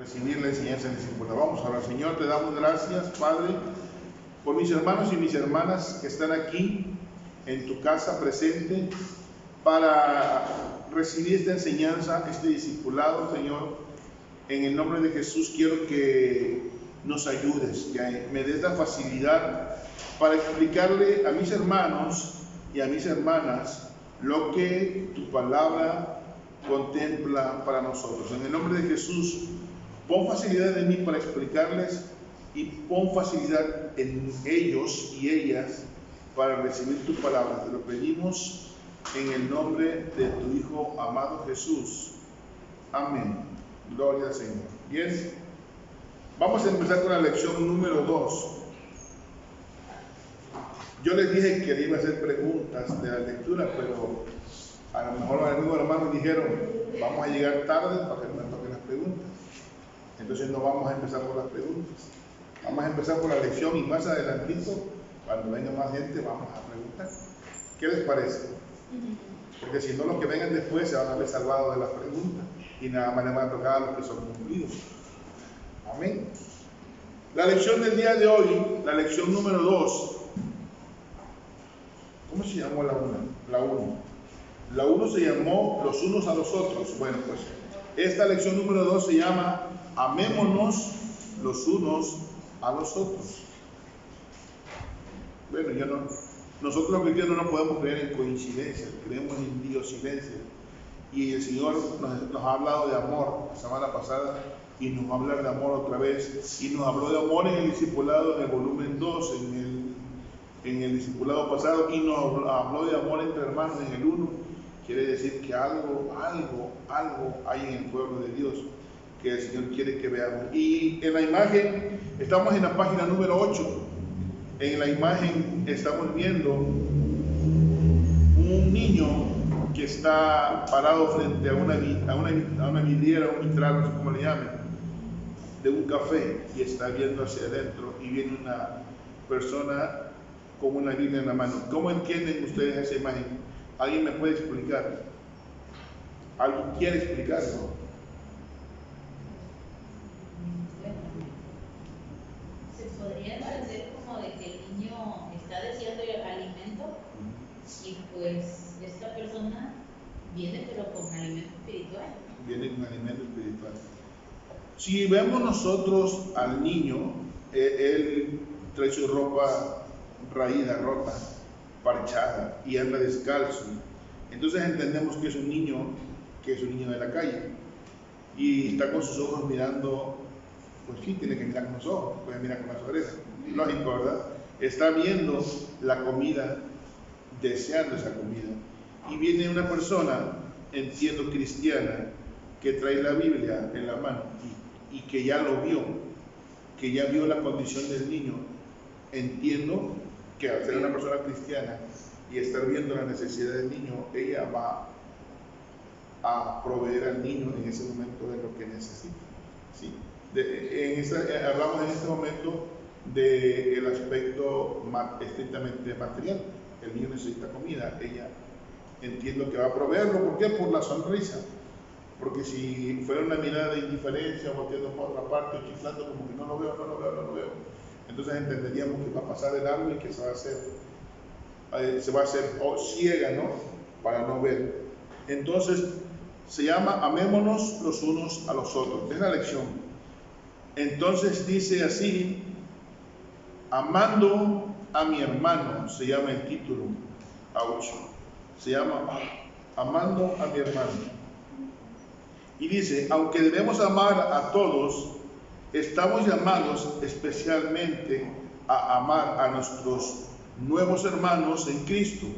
recibir la enseñanza del discípulo. Vamos a orar. Señor, te damos gracias, Padre, por mis hermanos y mis hermanas que están aquí en tu casa presente para recibir esta enseñanza, este discipulado, Señor. En el nombre de Jesús quiero que nos ayudes, que me des la facilidad para explicarle a mis hermanos y a mis hermanas lo que tu palabra contempla para nosotros. En el nombre de Jesús, pon facilidad en mí para explicarles y pon facilidad en ellos y ellas para recibir tu palabra. Te lo pedimos en el nombre de tu Hijo amado Jesús. Amén. Gloria al Señor. Bien, vamos a empezar con la lección número 2. Yo les dije que le iba a hacer preguntas de la lectura, pero a lo mejor algunos hermanos dijeron, vamos a llegar tarde para que me toquen las preguntas. Entonces no vamos a empezar por las preguntas. Vamos a empezar por la lección y más adelantito, cuando venga más gente, vamos a preguntar. ¿Qué les parece? Porque si no, los que vengan después se van a ver salvados de las preguntas y nada más les van a tocar a los que son cumplidos. Amén. La lección del día de hoy, la lección número 2. ¿Cómo se llamó la 1? La 1. La 1 se llamó los unos a los otros. Bueno, pues esta lección número 2 se llama amémonos los unos a los otros. Bueno, nosotros los cristianos no podemos creer en coincidencias, creemos en diosidencias. Y el Señor nos ha hablado de amor la semana pasada y nos va a hablar de amor otra vez. Y nos habló de amor en el discipulado en el volumen 2, en el discipulado pasado, y nos habló de amor entre hermanos en el 1. Quiere decir que algo hay en el pueblo de Dios que el Señor quiere que veamos. Y en la imagen, estamos en la página número 8. En la imagen estamos viendo un niño que está parado frente a una vidriera, un vitral, no sé cómo le llaman, de un café, y está viendo hacia adentro, y viene una persona con una Biblia en la mano. ¿Cómo entienden ustedes esa imagen? ¿Alguien me puede explicar? ¿Alguien quiere explicarlo? Se podría entender como de que el niño está deseando alimento y pues esta persona viene pero con alimento espiritual. Viene con alimento espiritual. Si vemos nosotros al niño, él trae su ropa raída, rota, parchada y anda descalzo. Entonces entendemos que es un niño de la calle y está con sus ojos mirando. Pues sí, tiene que mirar con los ojos, puede mirar con las orejas, lógico, ¿verdad? Está viendo la comida, deseando esa comida. Y viene una persona, entiendo cristiana, que trae la Biblia en la mano y que ya lo vio, que ya vio la condición del niño. Entiendo que al ser una persona cristiana y estar viendo la necesidad del niño, ella va a proveer al niño en ese momento de lo que necesita, ¿sí? Hablamos en este momento del aspecto estrictamente material. El niño necesita comida, ella entiendo que va a proveerlo. ¿Por qué? Por la sonrisa. Porque si fuera una mirada de indiferencia, volteando por otra parte, chiflando como que no lo veo, entonces entenderíamos que va a pasar el largo y que se va a hacer ciega, ¿no? Para no ver. Entonces se llama amémonos los unos a los otros. Es la lección. Entonces dice así, amando a mi hermano, se llama el título, se llama amando a mi hermano. Y dice, aunque debemos amar a todos, estamos llamados especialmente a amar a nuestros nuevos hermanos en Cristo.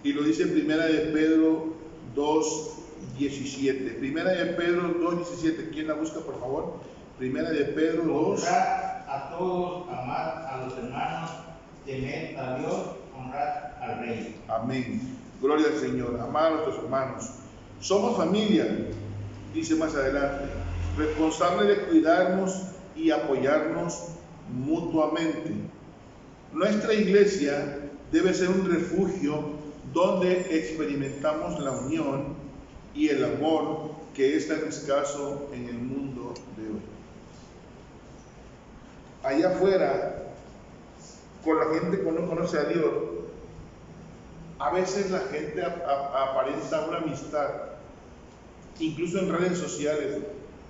Y lo dice en Primera de Pedro 2:17. Primera de Pedro 2:17. ¿Quién la busca, por favor? Primera de Pedro 2. Honrad a todos, amad a los hermanos, temed a Dios, honrad al Rey. Amén. Gloria al Señor. Amad a nuestros hermanos. Somos familia, dice más adelante, responsable de cuidarnos y apoyarnos mutuamente. Nuestra iglesia debe ser un refugio donde experimentamos la unión y el amor que es tan escaso en el mundo allá afuera, con la gente que no conoce a Dios, a veces la gente aparenta una amistad, incluso en redes sociales,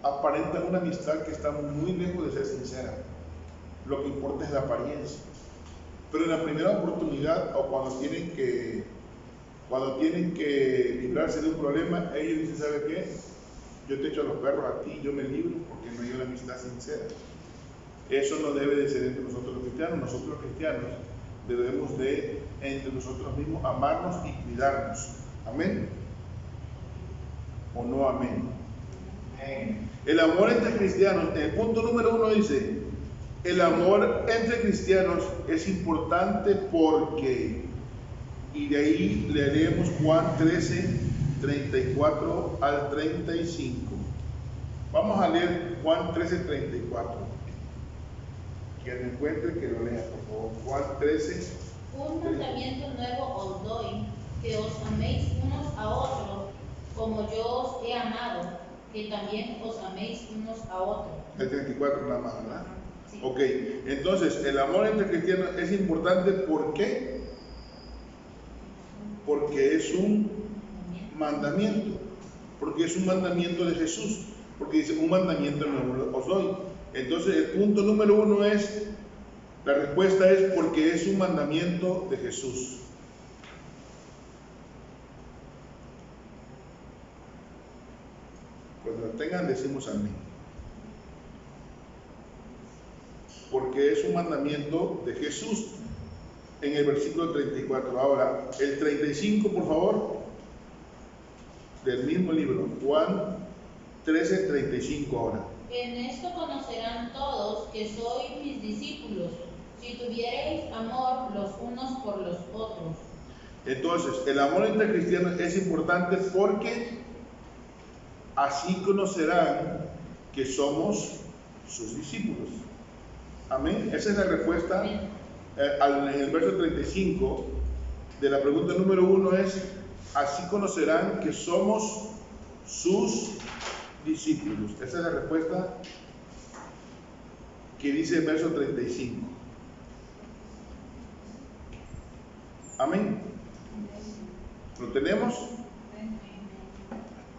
aparenta una amistad que está muy lejos de ser sincera. Lo que importa es la apariencia. Pero en la primera oportunidad, o cuando tienen que librarse de un problema, ellos dicen, ¿sabe qué? Yo te echo a los perros a ti, yo me libro porque no hay una amistad sincera. Eso no debe de ser entre nosotros los cristianos. Nosotros los cristianos debemos de, entre nosotros mismos, amarnos y cuidarnos. ¿Amén? ¿O no amén? Amén. El amor entre cristianos, en el punto número 1 dice, el amor entre cristianos es importante porque, y de ahí leeremos Juan 13, 34 al 35. Vamos a leer Juan 13, 34. Quien encuentre que lo lea, por favor. Juan 13. Un mandamiento nuevo os doy, que os améis unos a otros, como yo os he amado, que también os améis unos a otros. El 34 nada más, ¿verdad? Sí. Ok, entonces el amor entre cristianos es importante, ¿por qué? Porque es un mandamiento, porque es un mandamiento de Jesús, porque dice un mandamiento nuevo os doy. Entonces el punto número 1 es, la respuesta es porque es un mandamiento de Jesús. Cuando lo tengan decimos amén. Porque es un mandamiento de Jesús en el versículo 34. Ahora, el 35, por favor, del mismo libro, Juan 13, 35 ahora. En esto conocerán todos que sois mis discípulos, si tuviereis amor los unos por los otros. Entonces, el amor entre cristianos es importante porque así conocerán que somos sus discípulos. Amén. Esa es la respuesta. En el verso 35 de la pregunta número 1 es, así conocerán que somos sus discípulos. Esa es la respuesta que dice el verso 35. Amén. ¿Lo tenemos?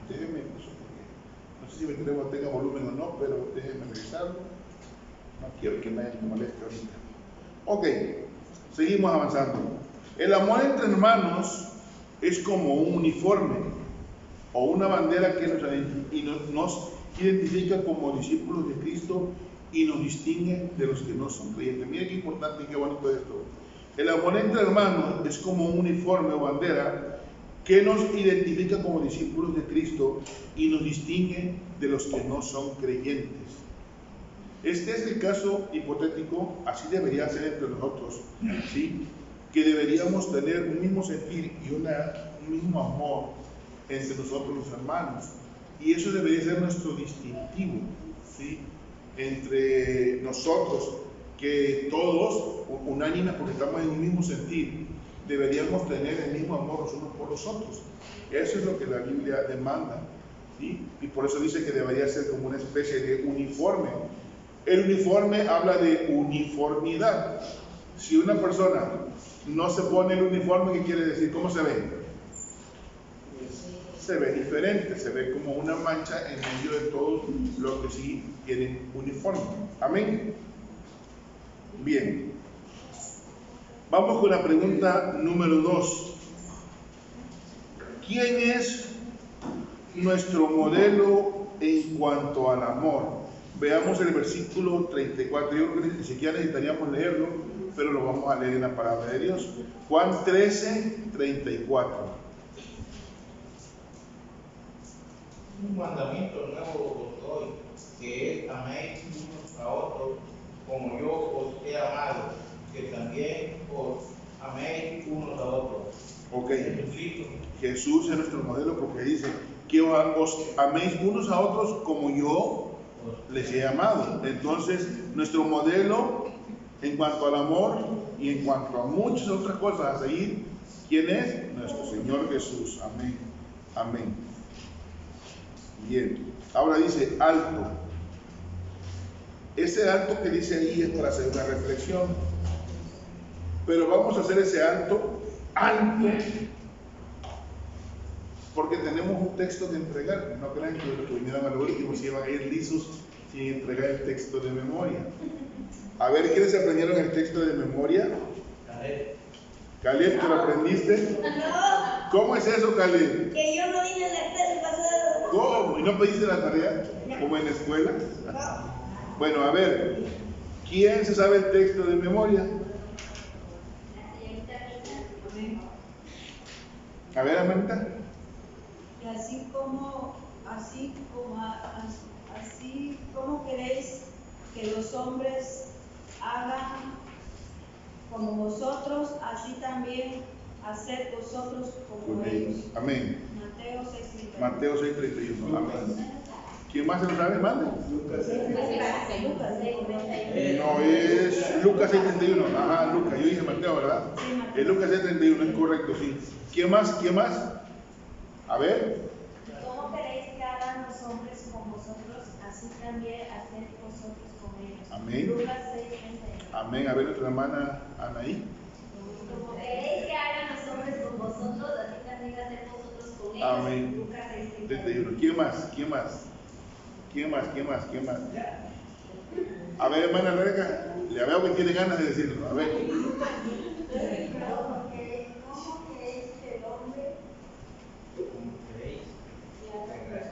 Déjenme, no sé si mi teléfono tenga volumen o no, pero déjenme revisarlo. No quiero que nadie me moleste ahorita. Ok, seguimos avanzando. El amor entre hermanos es como un uniforme o una bandera que nos identifica como discípulos de Cristo y nos distingue de los que no son creyentes. Miren qué importante y qué bonito esto. El amor entre hermanos es como un uniforme o bandera que nos identifica como discípulos de Cristo y nos distingue de los que no son creyentes. Este es el caso hipotético, así debería ser entre nosotros, ¿sí? Que deberíamos tener un mismo sentir y un mismo amor entre nosotros los hermanos. Y eso debería ser nuestro distintivo, ¿sí? Entre nosotros, que todos, unánimes porque estamos en un mismo sentir, deberíamos tener el mismo amor los unos por los otros. Eso es lo que la Biblia demanda, ¿sí? Y por eso dice que debería ser como una especie de uniforme. El uniforme habla de uniformidad. Si una persona no se pone el uniforme, ¿qué quiere decir? ¿Cómo se ve? Se ve diferente, se ve como una mancha en medio de todos los que sí tienen uniforme. Amén. Bien. Vamos con la pregunta número 2. ¿Quién es nuestro modelo en cuanto al amor? Veamos el versículo 34. Yo creo que ni siquiera necesitaríamos leerlo, pero lo vamos a leer en la palabra de Dios. Juan 13, 34. Un mandamiento nuevo os doy, que es améis unos a otros, como yo os he amado, que también os améis unos a otros. Ok. Jesús es nuestro modelo porque dice que os améis unos a otros como yo les he amado. Entonces, nuestro modelo en cuanto al amor y en cuanto a muchas otras cosas a seguir, ¿quién es? Nuestro Señor Jesús. Amén. Amén. Bien. Ahora dice alto. Ese alto que dice ahí es para hacer una reflexión. Pero vamos a hacer ese alto porque tenemos un texto que entregar. No crean que los que vinieron a lo último se iban a ir lisos sin entregar el texto de memoria. A ver, ¿quiénes aprendieron el texto de memoria? Caleb, ¿te lo aprendiste? No. ¿Cómo es eso, Caleb? Que yo no vine a la clase pasada. ¿Cómo? ¿Y no pediste la tarea? ¿Como en la escuela? No. Bueno, a ver, ¿quién se sabe el texto de memoria? A ver, Amanda. Y así como queréis que los hombres hagan como vosotros, así también haced vosotros como ellos. Amén. Mateo 6:31. Mateo 6:31. Amén. ¿Quién más se lo sabe? Mande. Lucas 6:31. No, es Lucas 6:31. Ajá, Lucas. Yo dije Mateo, ¿verdad? Sí, Mateo. Es Lucas 6:31, es correcto, sí. ¿Quién más? ¿Quién más? A ver. ¿Cómo queréis que hagan los hombres con vosotros? Así también haced vosotros con ellos. Amén. Lucas 6:31. Amén. A ver, nuestra hermana Anaí. Como queréis que hagan los hombres con vosotros, así también haced vosotros con ellos. Amén. Lucas 6:31. 31. ¿Quién más? ¿Quién más? ¿Quién más? ¿Quién más? ¿Quién más? A ver, hermana Rebeca, le veo que tiene ganas de decirlo. A ver. ¿Cómo queréis que el hombre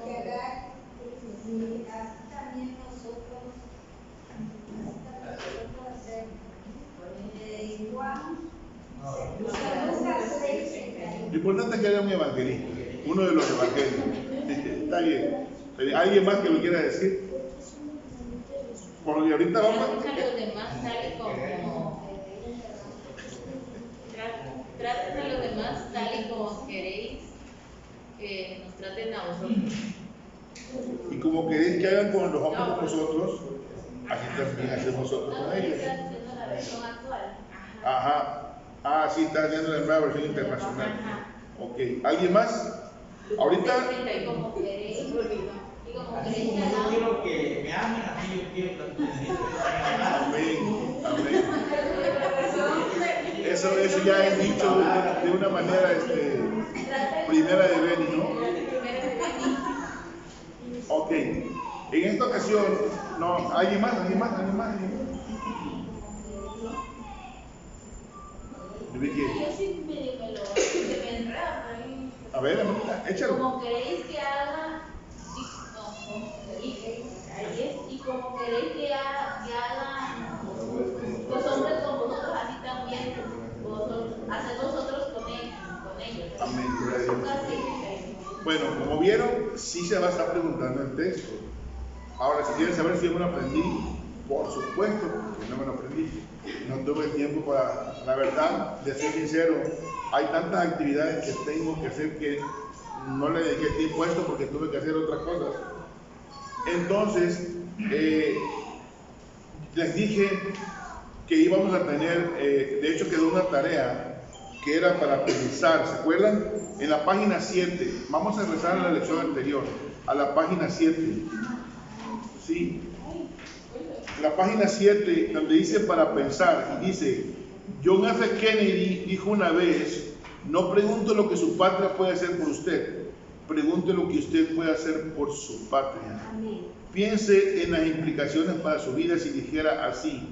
que haga y así también nosotros hacemos? Juan, Lucas 6:31. Lo importante es que haya un evangelista, uno de los evangelios. Está bien. ¿Alguien más que lo quiera decir? Porque ahorita vamos a los demás tal y como traten a los demás tal y como queréis que nos traten a vosotros. Y como queréis que hagan con los hombres con nosotros, así también hacemos nosotros con ellos. La versión actual. Ajá. Ah, sí, está haciendo la nueva versión internacional. Ok. ¿Alguien más? Ahorita. Y como queréis que Yo quiero que me amen, así yo quiero que me Amén. Amén. Eso ya es dicho de una manera primera de Beni, ¿no? Ok. En esta ocasión, no, ¿alguien más? yo sí me enredo por ahí. A ver, échalo. Como queréis que haga, y como queréis que hagan los hombres con vosotros, así también haced vosotros con ellos. Amén, gloria a Dios. Lucas 6:31. Bueno, como vieron, sí se va a estar preguntando el texto. Ahora, si quieren saber si yo me lo aprendí, por supuesto, porque no me lo aprendí. No tuve tiempo para, la verdad, de ser sincero, hay tantas actividades que tengo que hacer que no le dediqué tiempo a esto porque tuve que hacer otras cosas. Entonces, les dije que íbamos a tener, de hecho quedó una tarea que era para pensar, ¿se acuerdan? En la página 7, vamos a regresar a la lección anterior, a la página 7, ¿sí? La página 7, donde dice para pensar, y dice, John F. Kennedy dijo una vez, no pregunte lo que su patria puede hacer por usted, pregunte lo que usted puede hacer por su patria. Amén. Piense en las implicaciones para su vida si dijera así,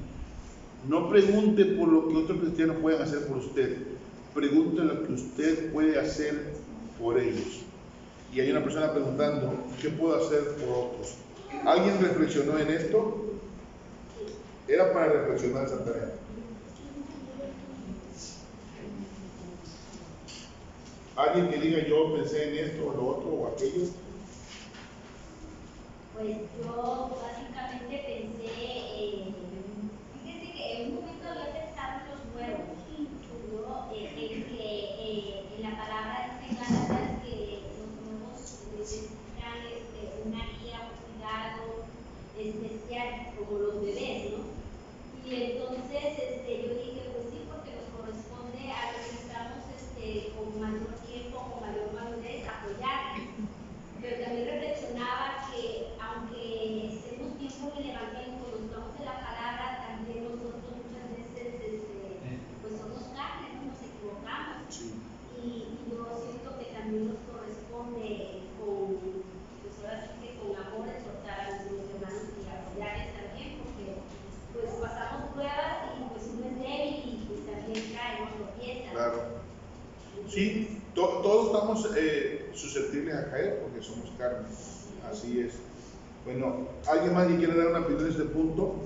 no pregunte por lo que otros cristianos pueden hacer por usted, pregunte lo que usted puede hacer por ellos. Y hay una persona preguntando, ¿qué puedo hacer por otros? ¿Alguien reflexionó en esto? Era para reflexionar esa tarea. Alguien que diga yo pensé en esto o lo otro o aquello. Pues yo básicamente pensé, fíjense que en un momento había pensado en los huevos, ¿no? En que en la palabra dice Gálatas que los huevos necesitan una guía, un cuidado especial, como los bebés, ¿no? Y entonces yo dije, pues sí, porque nos corresponde a los que estamos con mayor tiempo, con mayor madurez, apoyarlos. Pero también reflexionaba que aunque estemos tiempo en el Evangelio, nos estamos todos estamos susceptibles a caer porque somos carne. Así es. Bueno, ¿alguien más que quiere dar una opinión de este punto?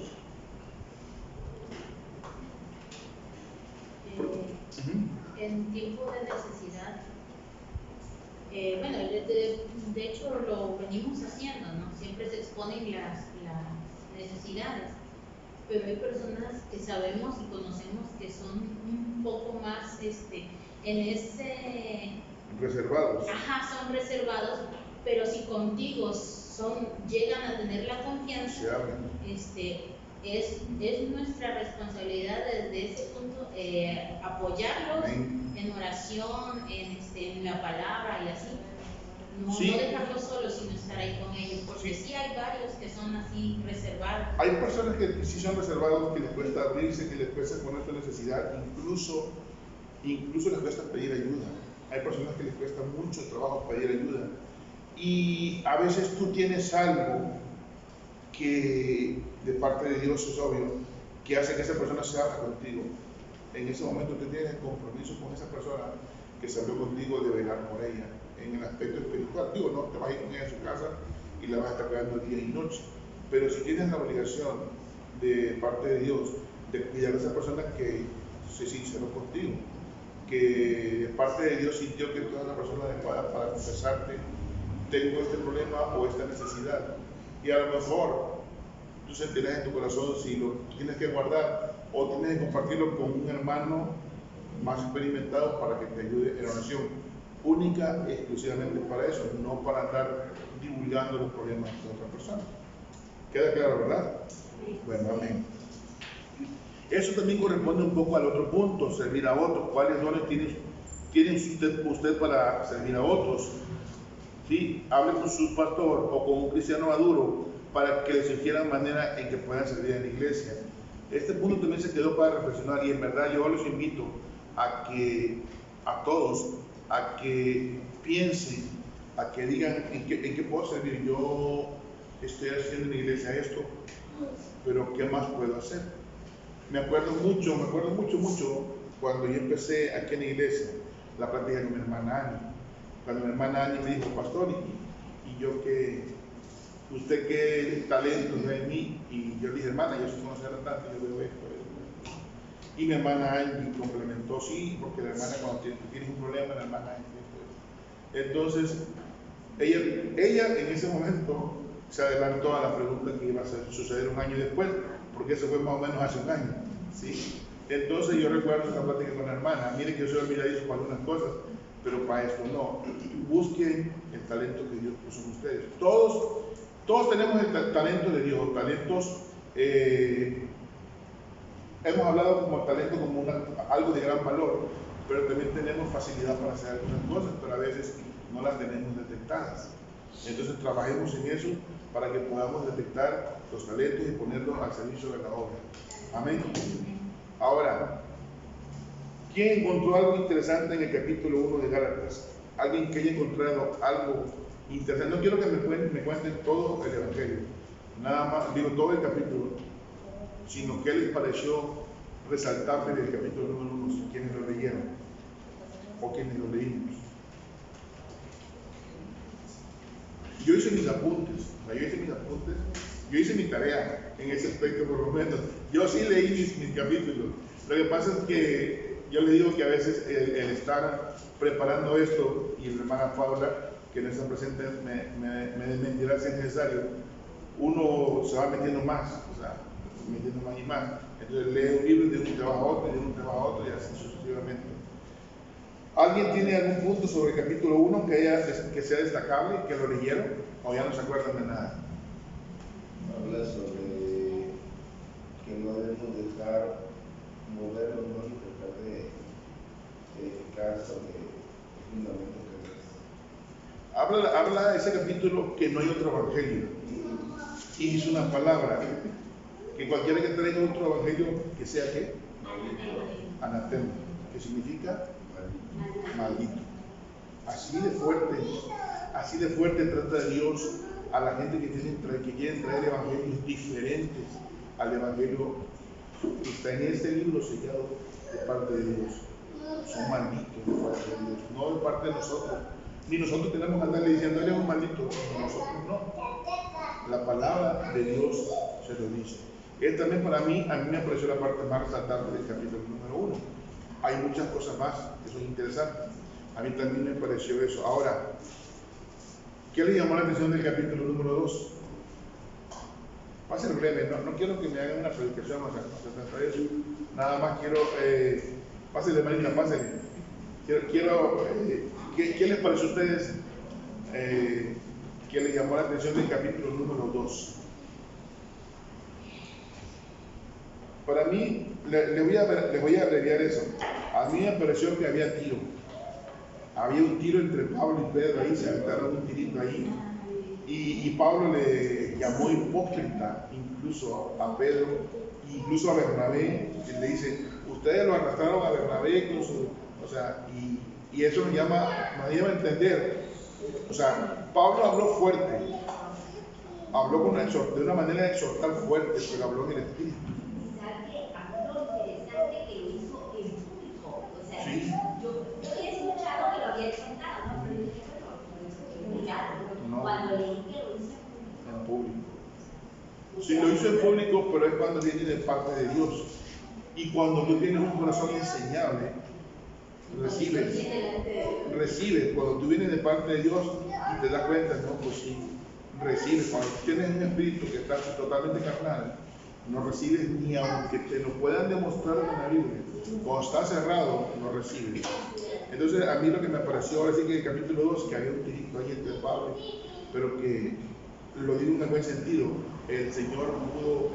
En tiempo de necesidad, bueno, de hecho lo venimos haciendo, ¿no? Siempre se exponen las necesidades, pero hay personas que sabemos y conocemos que son un poco más en ese reservados. Ajá, son reservados, pero si contigo llegan a tener la confianza, es nuestra responsabilidad desde ese punto apoyarlos en oración, en la palabra y así. No dejarlos solos, sino estar ahí con ellos, porque sí hay varios que son así reservados. Hay personas que sí son reservados, que les cuesta abrirse, que les cuesta poner su necesidad, incluso les cuesta pedir ayuda. Hay personas que les cuesta mucho trabajo pedir ayuda. Y a veces tú tienes algo que de parte de Dios es obvio, que hace que esa persona se abra contigo. En ese momento tú tienes el compromiso con esa persona que se abrió contigo de velar por ella en el aspecto espiritual. Digo, no te vas a ir con ella a su casa y la vas a estar cuidando día y noche, pero si tienes la obligación de parte de Dios de cuidar a esa persona que se sinceró contigo, que de parte de Dios sintió que tú eres la persona adecuada para confesarte, tengo este problema o esta necesidad, y a lo mejor tú sentirás en tu corazón si lo tienes que guardar o tienes que compartirlo con un hermano más experimentado para que te ayude en la oración, única y exclusivamente para eso, no para andar divulgando los problemas de otra persona. ¿Queda claro, verdad? Bueno, amén. Eso también corresponde un poco al otro punto, servir a otros. ¿Cuáles dones tiene usted para servir a otros? ¿Sí? Hable con su pastor o con un cristiano maduro para que les sugiera manera en que puedan servir en la iglesia. Este punto también se quedó para reflexionar, y en verdad yo los invito a todos a que piensen, a que digan en qué puedo servir. Yo estoy haciendo en la iglesia esto, pero ¿qué más puedo hacer? Me acuerdo mucho cuando yo empecé aquí en la iglesia, la práctica con mi hermana Ani. Cuando mi hermana Ani me dijo, pastor, y yo usted qué talento ve en mí, y yo le dije, hermana, yo soy conocedora tanto, yo veo esto. Y mi hermana Angie complementó, sí, porque la hermana cuando tienes un problema, la hermana Angie. Entonces, ella en ese momento se adelantó a la pregunta que iba a suceder un año después, porque eso fue más o menos hace un año, ¿sí? Entonces yo recuerdo esa plática con la hermana, mire que yo soy olvidadizo para algunas cosas, pero para esto no. Busquen el talento que Dios puso en ustedes. Todos tenemos el talento de Dios, talentos, hemos hablado como talento como algo de gran valor, pero también tenemos facilidad para hacer algunas cosas, pero a veces no las tenemos detectadas. Entonces trabajemos en eso para que podamos detectar los talentos y ponerlos al servicio de la obra. Amén. Ahora, ¿quién encontró algo interesante en el capítulo 1 de Gálatas? Alguien que haya encontrado algo interesante. No quiero que me cuenten todo el evangelio, nada más, digo todo el capítulo, sino qué les pareció resaltable del capítulo número 1, quienes lo leyeron o quienes lo leímos. Yo hice mis apuntes, yo hice mi tarea en ese aspecto por lo menos. Yo sí leí mis capítulos. Lo que pasa es que yo le digo que a veces el estar preparando esto, y la hermana Paula, que no está presente, me desmentirá si es necesario, uno se va metiendo más, metiendo más y más. Entonces lee un libro de un trabajo a otro, y de un trabajo a otro, y así sucesivamente. ¿Alguien tiene algún punto sobre el capítulo 1 que sea destacable, que lo leyeron, o ya no se acuerdan de nada? Habla sobre que no debemos dejar movernos, no tratar de edificar sobre el fundamento que es. Habla ese capítulo que no hay otro evangelio, y es una palabra que cualquiera que traiga otro evangelio que sea ¿qué? Anatema, que significa maldito. Así de fuerte trata Dios a la gente que quieren traer evangelios diferentes al evangelio que está en este libro sellado de parte de Dios. son malditos de parte de Dios, no de parte de nosotros. Ni nosotros tenemos que andarle diciendo, él es un maldito, nosotros no. La palabra de Dios se lo dice. También para mí, a mí me pareció la parte más resaltante del capítulo número 1. Hay muchas cosas más que son interesantes. A mí también me pareció eso. Ahora, ¿qué le llamó la atención del capítulo número 2? Va a ser breve, no quiero que me hagan una predicación más acerca de eso. Nada más quiero, pásenle Marina, pásenle. ¿Qué les pareció a ustedes que les llamó la atención del capítulo número 2? Para mí, les voy a abreviar eso. A mí me pareció que había tiro. Había un tiro entre Pablo y Pedro, ahí se aventaron un tirito ahí. Y Pablo le llamó hipócrita incluso a Pedro, incluso a Bernabé, que le dice, ustedes lo arrastraron a Bernabé con su, o sea, y eso nos lleva a entender. O sea, Pablo habló fuerte, habló de una manera de exhortar fuerte, pero habló en el espíritu. Sí. Yo había escuchado que lo había exhortado, ¿no? Pero yo dije, bueno, cuando leí que lo hizo en público. Sí, lo hizo en público, pero es cuando viene de parte de Dios. Y cuando tú tienes un corazón enseñable, recibes. Cuando tú vienes de parte de Dios y te das cuenta, no, pues sí, recibes. Cuando tú tienes un espíritu que está totalmente carnal, no recibes ni aunque te lo puedan demostrar en la Biblia. Cuando está cerrado, no recibes. Entonces, a mí lo que me pareció ahora sí que en el capítulo 2, que había un tirito ahí entre Pablo, pero que lo digo en un buen sentido, el Señor pudo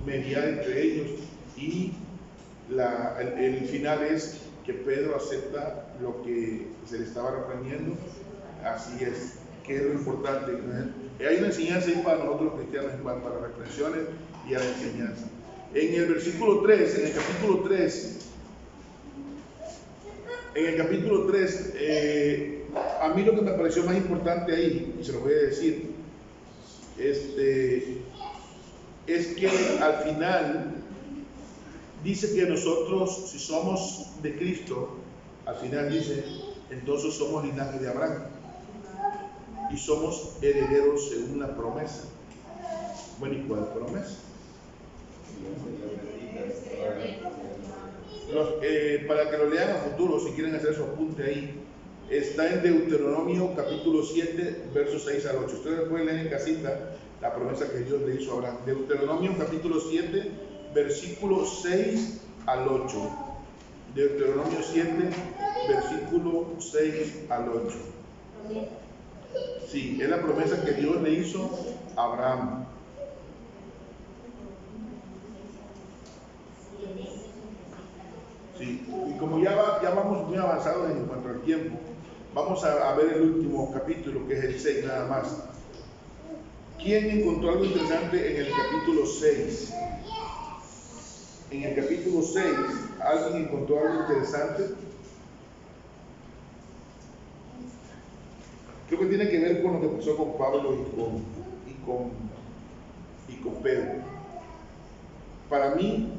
mediar entre ellos y el final es que Pedro acepta lo que se le estaba reprendiendo. Así es, que es lo importante. Hay una enseñanza ahí para nosotros los cristianos en cuanto a las reprensiones y a la enseñanza. En el versículo 3, en el capítulo 3, a mí lo que me pareció más importante ahí, y se lo voy a decir, es que al final dice que nosotros, si somos de Cristo, al final dice, entonces somos linaje de Abraham y somos herederos según la promesa. Bueno, ¿y cuál promesa? Para que lo lean a futuro, si quieren hacer su apunte ahí, está en Deuteronomio capítulo 7, versos 6 al 8. Ustedes pueden leer en casita la promesa que Dios le hizo a Abraham. Deuteronomio capítulo 7, versículo 6 al 8. Deuteronomio 7, versículo 6 al 8. Sí, es la promesa que Dios le hizo a Abraham. Sí, y como ya vamos muy avanzados en cuanto al tiempo, vamos a ver el último capítulo, que es el 6 nada más. ¿Quién encontró algo interesante en el capítulo 6? En el capítulo 6, ¿alguien encontró algo interesante? Creo que tiene que ver con lo que pasó con Pablo y con Pedro. Para mí,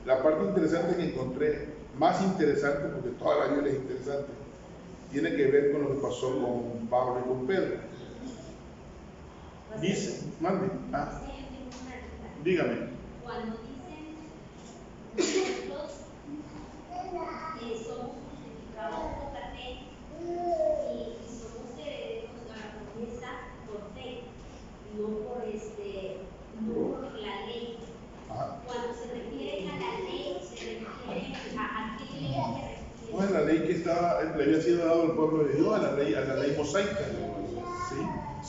la parte interesante que encontré, más interesante, porque toda la Biblia es interesante, tiene que ver con lo que pasó con Pablo y con Pedro. Dice, mande, dígame. Cuando dicen nosotros somos justificados por la fe y somos herederos de la promesa por fe, no por la ley. Ajá. Cuando se refieren a la ley, se refieren a qué ley se refiere. Pues la ley que le había sido dado al pueblo de Dios, a la ley mosaica, ¿sí?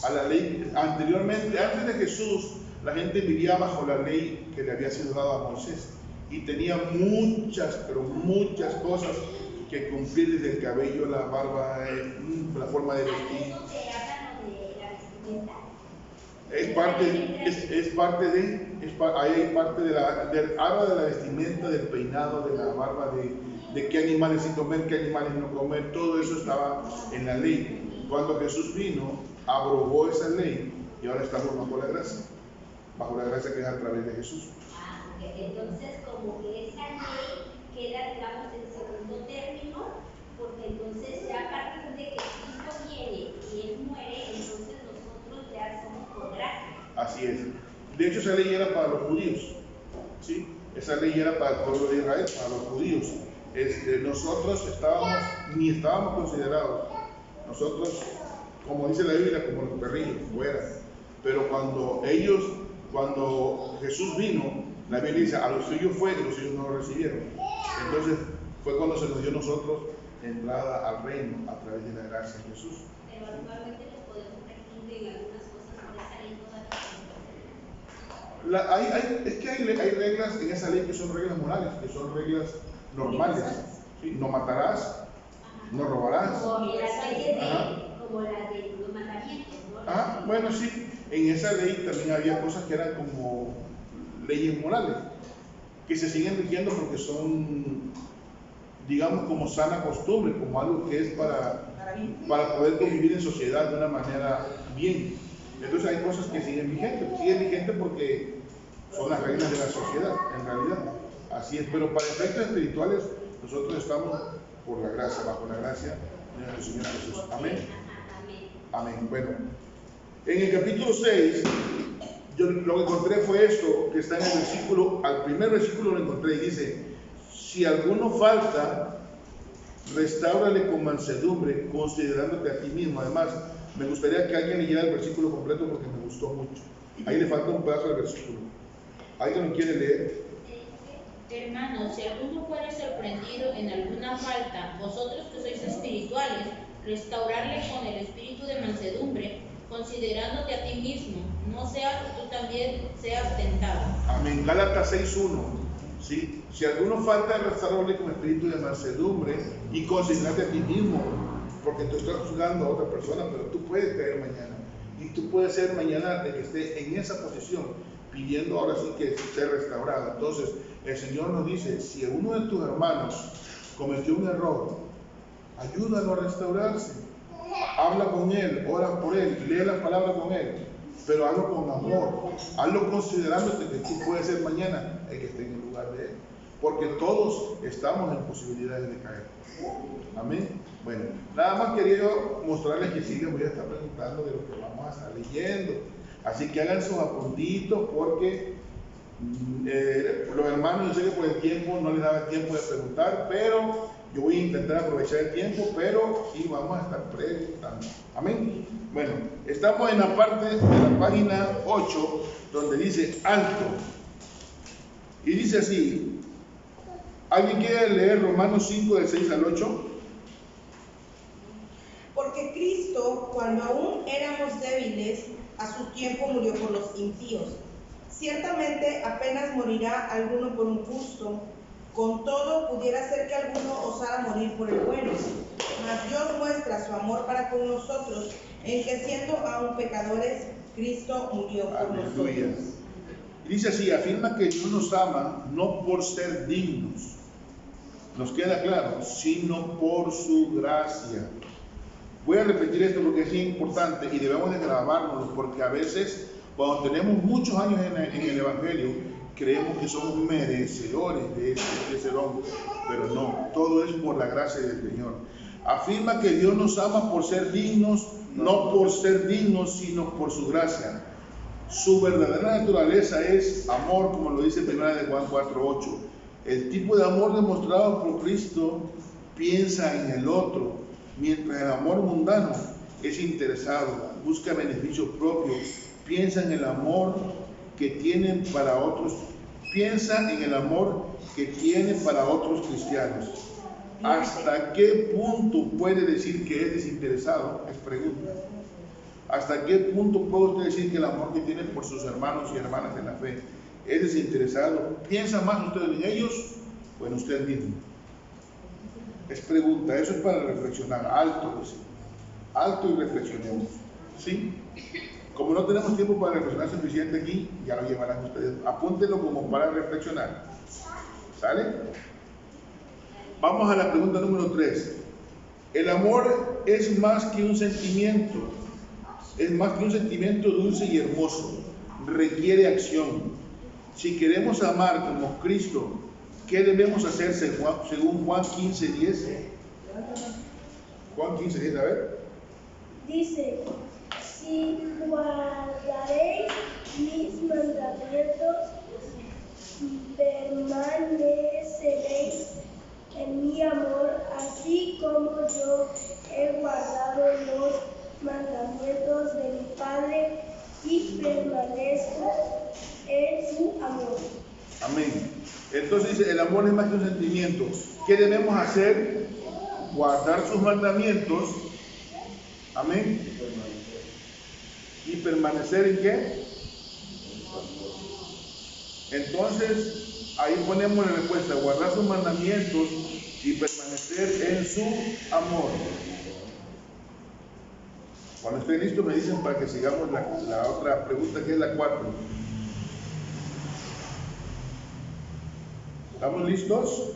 A la ley anteriormente, antes de Jesús, la gente vivía bajo la ley que le había sido dada a Moisés y tenía muchas, pero muchas cosas que cumplir, desde el cabello, la barba, la forma de vestir. Habla de la vestimenta, del peinado, de la barba, de qué animales sí comer, qué animales no comer, todo eso estaba en la ley. Cuando Jesús vino, abrogó esa ley y ahora estamos bajo la gracia que es a través de Jesús. Entonces como que esa ley queda, digamos, en segundo término, porque entonces ya a partir de que Cristo viene y Él muere, entonces nosotros ya somos por gracia. Así es. De hecho, esa ley era para los judíos, ¿sí? Esa ley era para el pueblo de Israel, para los judíos. Nosotros ni estábamos considerados. Nosotros, como dice la Biblia, como los perrillos, fuera. Pero cuando Jesús vino, la Biblia dice, a los suyos fue y los suyos no lo recibieron. Entonces, fue cuando se nos dio a nosotros entrada al reino a través de la gracia de Jesús. Pero actualmente les podemos restringir en algunas cosas por esa ley todavía. Es que hay reglas en esa ley que son reglas morales, que son reglas normales. ¿Sí? No matarás, no robarás. Como las leyes como las de los mandamientos, ¿no? Bueno, sí. En esa ley también había cosas que eran como leyes morales, que se siguen rigiendo porque son, digamos, como sana costumbre, como algo que es para poder convivir en sociedad de una manera bien. Entonces hay cosas que siguen vigentes porque son las reglas de la sociedad, en realidad. Así es, pero para efectos espirituales nosotros estamos por la gracia, bajo la gracia de nuestro Señor Jesús. Amén. Amén. Bueno, en el capítulo 6, yo lo que encontré fue esto, que está en el versículo, al primer versículo lo encontré y dice, si alguno falta, restáurale con mansedumbre, considerándote a ti mismo. Además, me gustaría que alguien leyera el versículo completo porque me gustó mucho. Ahí le falta un pedazo del versículo. ¿Alguien lo quiere leer? Hermanos, si alguno fuere sorprendido en alguna falta, vosotros que sois espirituales, restaurarle con el espíritu de mansedumbre, considerándote a ti mismo, no sea que tú también seas tentado. Amén. Gálatas 6:1. ¿Sí? Si alguno falta, restaurarle con espíritu de mansedumbre y considerarte a ti mismo, porque tú estás juzgando a otra persona, pero tú puedes caer mañana. Y tú puedes ser mañana el que esté en esa posición, pidiendo ahora sí que esté restaurado. Entonces, el Señor nos dice, si uno de tus hermanos cometió un error, ayúdalo a restaurarse. Habla con él, ora por él, lee la palabra con él, pero hazlo con amor, hazlo considerándote que tú puedes ser mañana el que esté en el lugar de él, porque todos estamos en posibilidades de caer. Amén. Bueno, nada más quería yo mostrarles que sí les voy a estar preguntando de lo que vamos a estar leyendo, así que hagan sus apuntitos porque los hermanos, yo sé que por el tiempo no les daba tiempo de preguntar, pero yo voy a intentar aprovechar el tiempo, pero sí vamos a estar preguntando. Amén. Bueno, estamos en la parte de la página 8 donde dice alto. Y dice así, ¿alguien quiere leer Romanos 5 del 6 al 8? Porque Cristo, cuando aún éramos débiles, a su tiempo murió por los impíos. Ciertamente apenas morirá alguno por un justo, con todo pudiera ser que alguno osara morir por el bueno. Mas Dios muestra su amor para con nosotros, en que siendo aún pecadores, Cristo murió por nosotros. Y dice así, afirma que Dios nos ama no por ser dignos, nos queda claro, sino por su gracia. Voy a repetir esto porque es importante y debemos de grabárnoslo, porque a veces cuando tenemos muchos años en el Evangelio, creemos que somos merecedores de ese don, pero no, todo es por la gracia del Señor. Afirma que Dios nos ama por ser dignos, no por ser dignos, sino por su gracia. Su verdadera naturaleza es amor, como lo dice 1 Juan 4:8. El tipo de amor demostrado por Cristo piensa en el otro, mientras el amor mundano es interesado, busca beneficios propios, piensa en el amor que tienen para otros, piensa en el amor que tiene para otros cristianos. ¿Hasta qué punto puede decir que es desinteresado? Es pregunta. ¿Hasta qué punto puede usted decir que el amor que tiene por sus hermanos y hermanas en la fe es desinteresado? ¿Piensa más usted en ellos o en usted mismo? Es pregunta, eso es para reflexionar, alto, dice. Alto y reflexionemos. ¿Sí? Como no tenemos tiempo para reflexionar suficiente aquí, ya lo llevarán ustedes. Apúntenlo como para reflexionar. ¿Sale? Vamos a la pregunta número 3. El amor es más que un sentimiento. Es más que un sentimiento dulce y hermoso. Requiere acción. Si queremos amar como Cristo, ¿qué debemos hacer según Juan 15:10? Juan 15:10, a ver. Dice, si guardaréis mis mandamientos, permaneceréis en mi amor, así como yo he guardado los mandamientos de mi Padre y permanezco en su amor. Amén. Entonces dice, el amor es más que un sentimiento. ¿Qué debemos hacer? Guardar sus mandamientos. Amén. ¿Y permanecer en qué? Entonces, ahí ponemos la respuesta, guardar sus mandamientos y permanecer en su amor. Cuando estén listos me dicen para que sigamos la otra pregunta, que es la 4. ¿Estamos listos?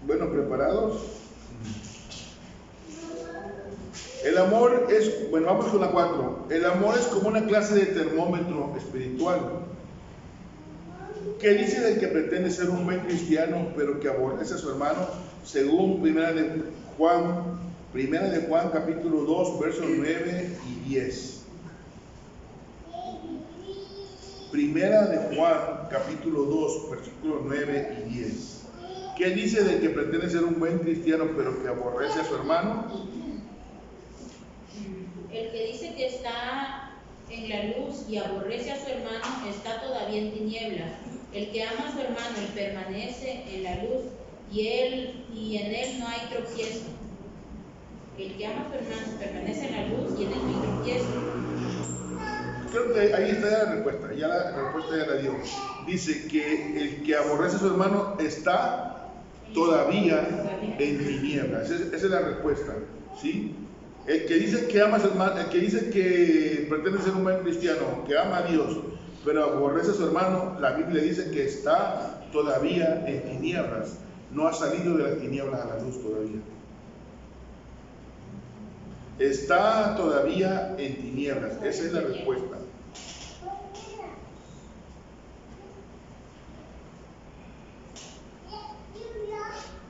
Bueno, ¿preparados? El amor es, bueno, vamos con la 4. El amor es como una clase de termómetro espiritual. ¿Qué dice del que pretende ser un buen cristiano, pero que aborrece a su hermano? Según Primera de Juan capítulo 2, versos 9 y 10. Primera de Juan capítulo 2, versículos 9 y 10. ¿Qué dice del que pretende ser un buen cristiano, pero que aborrece a su hermano? El que dice que está en la luz y aborrece a su hermano está todavía en tinieblas. El que ama a su hermano y permanece en la luz y en él no hay tropiezo. El que ama a su hermano permanece en la luz y en él no hay tropiezo. Creo que ahí está ya la respuesta. Ya la respuesta ya la dio. Dice que el que aborrece a su hermano está todavía en tinieblas. Esa es la respuesta, ¿sí? El que dice que ama a su hermano, el que dice que pretende ser un buen cristiano, que ama a Dios, pero aborrece a su hermano, la Biblia dice que está todavía en tinieblas. No ha salido de las tinieblas a la luz todavía. Está todavía en tinieblas. Esa es la respuesta.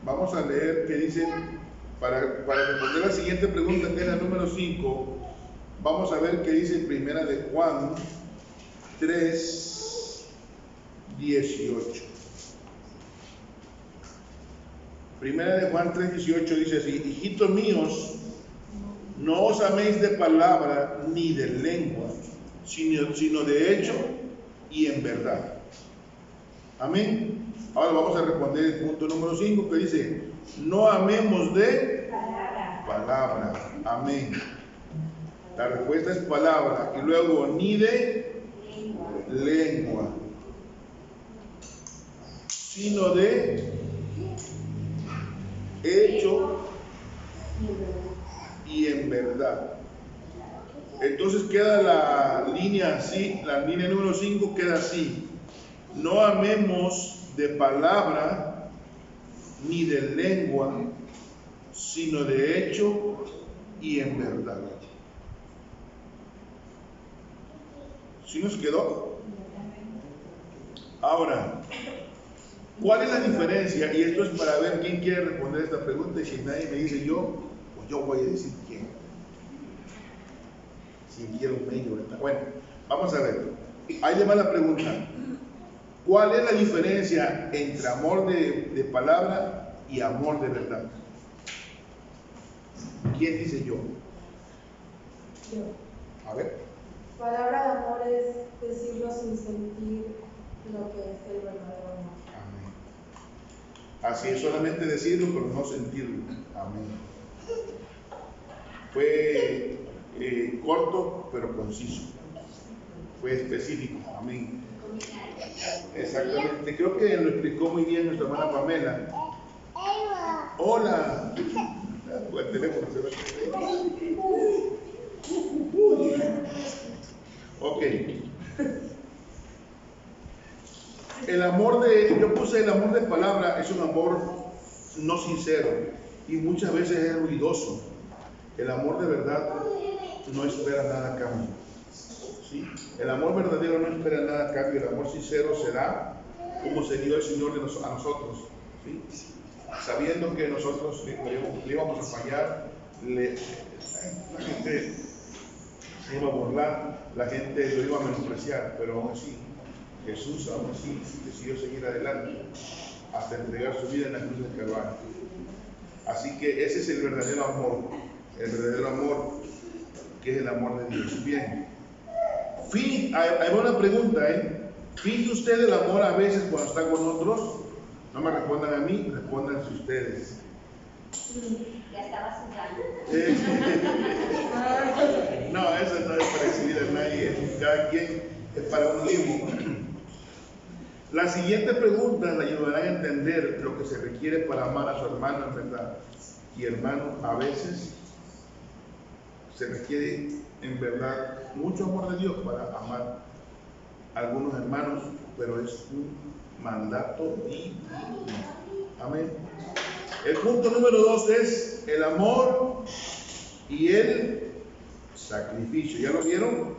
Vamos a leer qué dice, para responder la siguiente pregunta, que es la número 5. Vamos a ver qué dice Primera de Juan 3:18. Primera de Juan 3:18 dice así: hijitos míos, no os améis de palabra ni de lengua, sino de hecho y en verdad. Amén. Ahora vamos a responder el punto número 5, que dice: no amemos de palabra. Amén. La respuesta es palabra. Y luego, ni de lengua, sino de hecho y en verdad. Entonces queda la línea así, la línea número 5 queda así: no amemos de palabra ni de lengua, sino de hecho y en verdad. ¿Sí nos quedó? Ahora, ¿cuál es la diferencia? Y esto es para ver quién quiere responder esta pregunta, y si nadie me dice yo, pues yo voy a decir quién. Si quiero un medio, ¿verdad? Bueno, vamos a ver. Ahí le va la pregunta. ¿Cuál es la diferencia entre amor de palabra y amor de verdad? ¿Quién dice yo? Yo. A ver. Palabra de amor es decirlo sin sentir lo que es el verdadero amor. Amén. Así es, solamente decirlo, pero no sentirlo. Amén. Fue corto, pero conciso. Fue específico. Amén. Exactamente. Creo que lo explicó muy bien nuestra hermana Pamela. Hola. El teléfono se ve. Ok. El amor yo puse el amor de palabra, es un amor no sincero y muchas veces es ruidoso. El amor de verdad no espera nada a cambio. ¿Sí? El amor verdadero no espera nada a cambio. El amor sincero se da como se dio el Señor a nosotros, ¿sí? Sabiendo que nosotros le íbamos a fallar, la gente se iba a burlar, la gente lo iba a menospreciar, pero aún así, Jesús aún así decidió seguir adelante hasta entregar su vida en la cruz del Calvario. Así que ese es el verdadero amor que es el amor de Dios. Bien, hay una pregunta, ¿finge usted el amor a veces cuando está con otros? No me respondan a mí, respóndanse ustedes. Ya estaba sudando. No, eso no es para exhibir a nadie, cada quien es para un libro. La siguiente pregunta le ayudará a entender lo que se requiere para amar a su hermano en verdad. Y hermano, a veces se requiere en verdad mucho amor de Dios para amar a algunos hermanos, pero es un mandato divino. Amén. El punto número 2 es el amor y el sacrificio. ¿Ya lo vieron?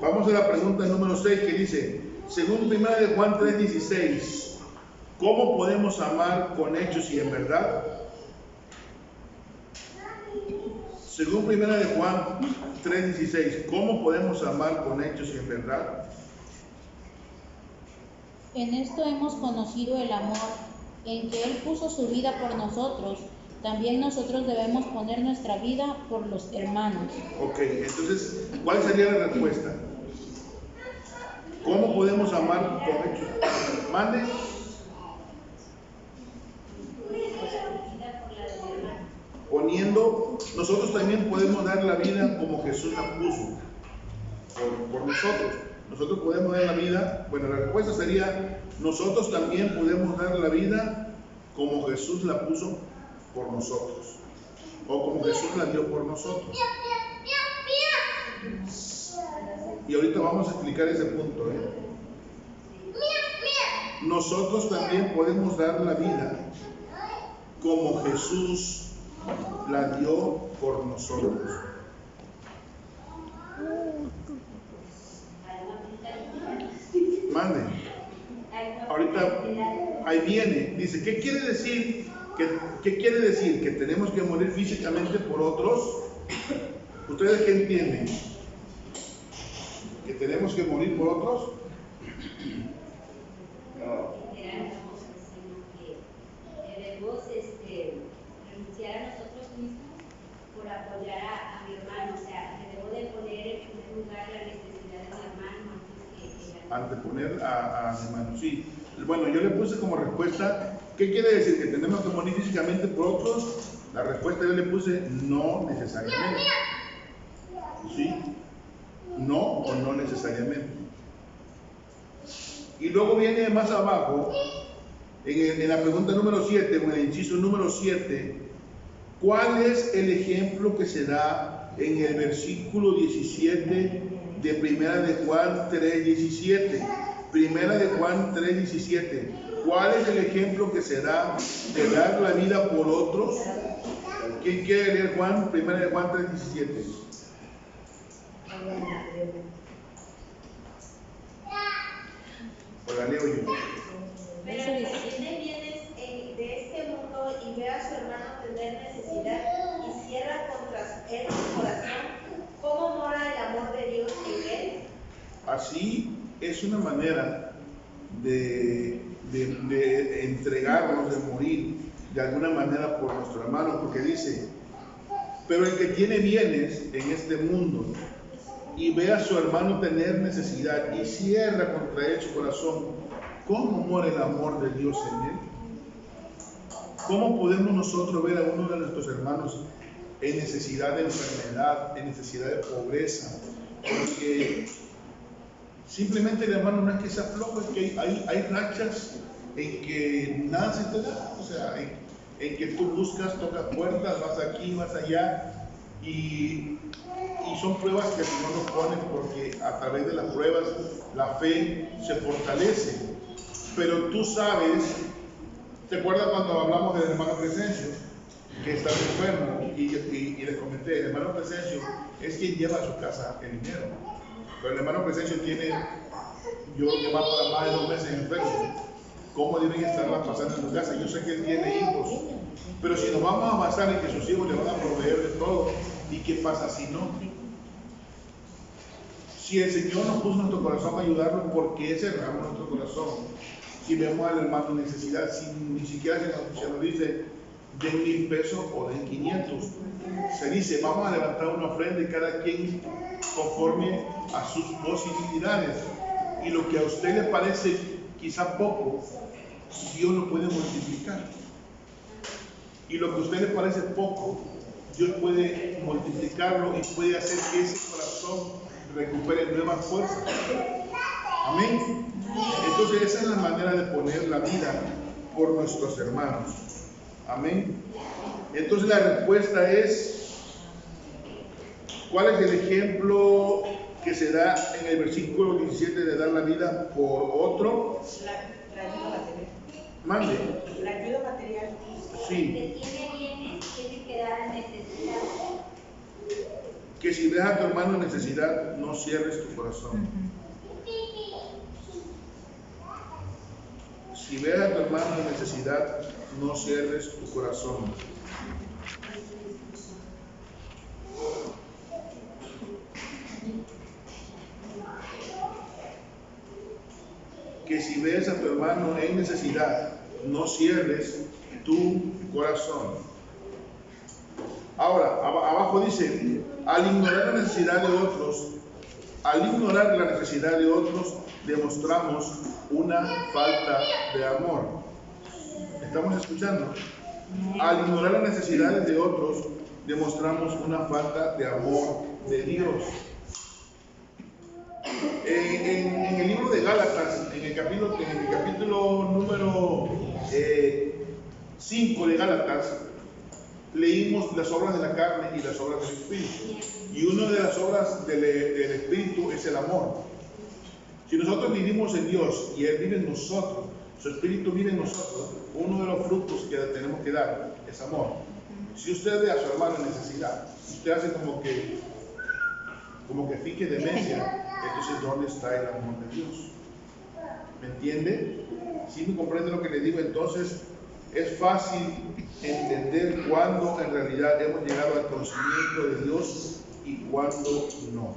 Vamos a la pregunta número 6 que dice, según 1 de Juan 3:16, ¿cómo podemos amar con hechos y en verdad? Según 1 de Juan 3:16, ¿cómo podemos amar con hechos y en verdad? En esto hemos conocido el amor, en que Él puso su vida por nosotros. También nosotros debemos poner nuestra vida por los hermanos. Ok, entonces, ¿cuál sería la respuesta? ¿Cómo podemos amar con hechos? Mande. Poniendo, nosotros también podemos dar la vida como Jesús la puso por nosotros. Nosotros podemos dar la vida, bueno, la respuesta sería, nosotros también podemos dar la vida como Jesús la puso por nosotros, o como Jesús la dio por nosotros. Y ahorita vamos a explicar ese punto. Nosotros también podemos dar la vida como Jesús la dio por nosotros. Mande. Ahorita ahí viene. Dice, ¿qué quiere decir? ¿Qué quiere decir? ¿Que tenemos que morir físicamente por otros? ¿Ustedes qué entienden? ¿Que tenemos que morir por otros? No. Debemos renunciar a nosotros mismos por apoyar a mi hermano. O sea, que debo de poner en primer lugar la necesidad de mi hermano anteponer a mi hermano, sí. Bueno, yo le puse como respuesta, ¿qué quiere decir? ¿Que tenemos que morir físicamente por otros? La respuesta yo le puse, no necesariamente. ¿Sí? No o no necesariamente. Y luego viene más abajo, en la pregunta número 7, o en el inciso número 7, ¿cuál es el ejemplo que se da en el versículo 17 de Primera de Juan 3:17? Primera de Juan 3:17. ¿Cuál es el ejemplo que se da de dar la vida por otros? ¿Quién quiere leer Juan? Primera de Juan 3:17. O la leo yo. Pero el que tiene bienes de este mundo y ve a su hermano tener necesidad y cierra contra él su corazón, ¿cómo mora el amor de Dios en él? Así es una manera de entregarnos, de morir de alguna manera por nuestro hermano, porque dice, pero el que tiene bienes en este mundo y ve a su hermano tener necesidad y cierra contra él su corazón, ¿cómo mora el amor de Dios en él? ¿Cómo podemos nosotros ver a uno de nuestros hermanos en necesidad de enfermedad, en necesidad de pobreza? Porque simplemente el hermano no es que se afloje, es que hay rachas en que nada se te da, o sea, en que tú buscas, tocas puertas, vas aquí, vas allá, y son pruebas que el Señor nos pone porque a través de las pruebas la fe se fortalece. Pero tú sabes, ¿te acuerdas cuando hablamos del hermano Crescencio? Que estaba enfermo y les comenté, el hermano Crescencio es quien lleva a su casa el dinero. pero el hermano Crescencio tiene, yo creo que va para más de 2 meses enfermo. ¿Cómo deben estarla pasando en su casa? Yo sé que él tiene hijos, pero si nos vamos a basar en que sus hijos le van a proveer de todo, ¿y qué pasa si no? Si el Señor nos puso en nuestro corazón a ayudarlo, ¿por qué cerramos nuestro corazón? Si vemos al hermano en necesidad, si ni siquiera se nos dice den 1,000 pesos o den 500, se dice vamos a levantar una ofrenda y cada quien conforme a sus posibilidades, y lo que a usted le parece quizá poco, Dios lo puede multiplicar, y lo que a usted le parece poco, Dios puede multiplicarlo y puede hacer que ese corazón recupere nuevas fuerzas. Amén. Entonces esa es la manera de poner la vida por nuestros hermanos. Amén. Entonces la respuesta es, ¿cuál es el ejemplo que se da en el versículo 17 de dar la vida por otro? La ayuda material. Mande. La ayuda material. Sí. Que tiene bienes, tiene que dar a necesidad. Que si ves a tu hermano en necesidad, no cierres tu corazón. Si ves a tu hermano en necesidad, no cierres tu corazón. Que si ves a tu hermano en necesidad, no cierres tu corazón. Ahora, abajo dice, al ignorar la necesidad de otros, demostramos una falta de amor. ¿Estamos escuchando? Al ignorar las necesidades de otros, demostramos una falta de amor de Dios. En el libro de Gálatas, en el capítulo número 5 de Gálatas, leímos las obras de la carne y las obras del Espíritu. Y una de las obras del Espíritu es el amor. Si nosotros vivimos en Dios y Él vive en nosotros, su Espíritu vive en nosotros, uno de los frutos que tenemos que dar es amor. Si usted ve a su hermano en necesidad, usted hace como que finge demencia, entonces ¿dónde está el amor de Dios? ¿Me entiende? ¿Sí me comprende lo que le digo? Entonces es fácil entender cuándo en realidad hemos llegado al conocimiento de Dios y cuándo no.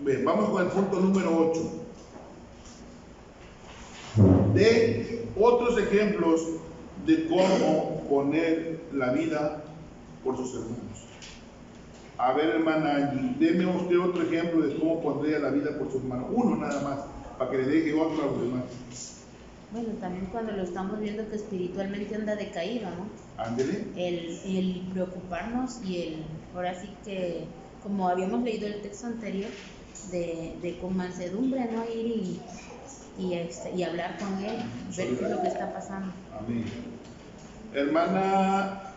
Bien, vamos con el punto número 8. De otros ejemplos de cómo poner la vida por sus hermanos. A ver, hermana Angie, deme usted otro ejemplo de cómo pondría la vida por sus hermanos. Uno nada más, para que le deje otro a los demás. Bueno, también cuando lo estamos viendo que espiritualmente anda decaído, ¿no? Ándele. El preocuparnos y ahora sí que, como habíamos leído el texto anterior, de con mansedumbre, ¿no? Ir y hablar con él, ver qué es lo que está pasando. Amén. Hermana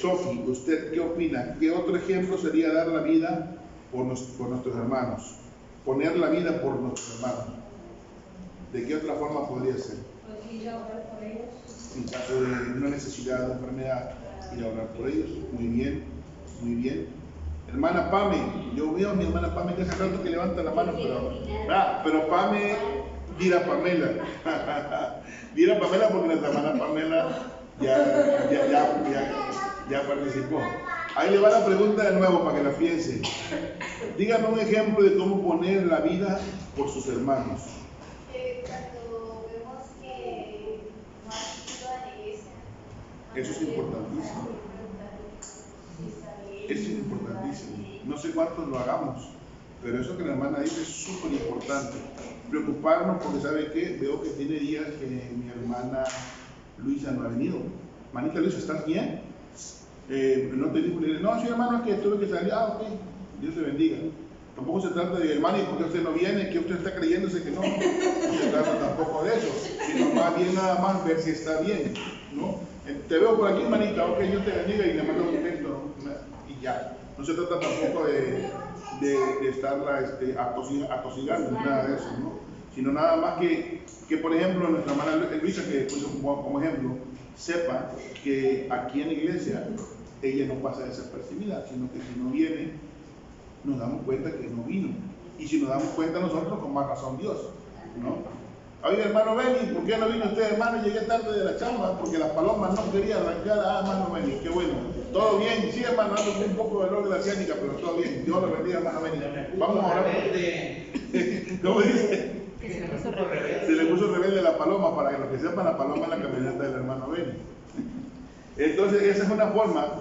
Sofi, ¿usted qué opina? ¿Qué otro ejemplo sería dar la vida por nuestros hermanos? Poner la vida por nuestros hermanos. ¿De qué otra forma podría ser? Pues ir a orar por ellos. En caso de una necesidad, de enfermedad, ir a orar por ellos. Muy bien, muy bien. Hermana Pame, yo veo a mi hermana Pame que hace rato que levanta la mano, pero Pame, dirá Pamela. Dirá Pamela porque nuestra hermana Pamela ya participó. Ahí le va la pregunta de nuevo para que la piense. Díganme un ejemplo de cómo poner la vida por sus hermanos. Cuando vemos que no asistido a la iglesia. Eso es importantísimo. Eso es importantísimo. No sé cuántos lo hagamos, pero eso que la hermana dice es súper importante. Preocuparnos porque, ¿sabe qué? Veo que tiene días que mi hermana Luisa no ha venido. Manita Luisa, ¿estás bien? No te digo, no, sí, hermano, es que tuve que salir. Ah, ok, Dios te bendiga. Tampoco se trata de, hermano, ¿y por qué usted no viene? Que usted está creyéndose que no. No se trata tampoco de eso, sino más bien nada más ver si está bien, ¿no? Te veo por aquí, hermanita, ok, Dios te bendiga, y le mando un texto, ¿no? Y ya. No se trata tampoco de estarla atosigando, nada de eso, ¿no? Sino nada más que por ejemplo, nuestra hermana Luisa, que puso como ejemplo, sepa que aquí en la iglesia ella no pasa desapercibida, sino que si no viene, nos damos cuenta que no vino. Y si nos damos cuenta nosotros, con más razón Dios, ¿no? Oye, hermano Benny, ¿por qué no vino usted, hermano? Llegué tarde de la chamba porque las palomas no querían arrancar. Ah, hermano Benny, qué bueno. ¿Todo bien? Sí, hermano, ando con un poco de dolor de la ciánica, pero todo bien. Dios lo bendiga, hermano Benny. Vamos a orar. ¿Cómo dice? Se le puso rebelde la paloma, para que los que sepan, la paloma es la camioneta del hermano Benny. Entonces, esa es una forma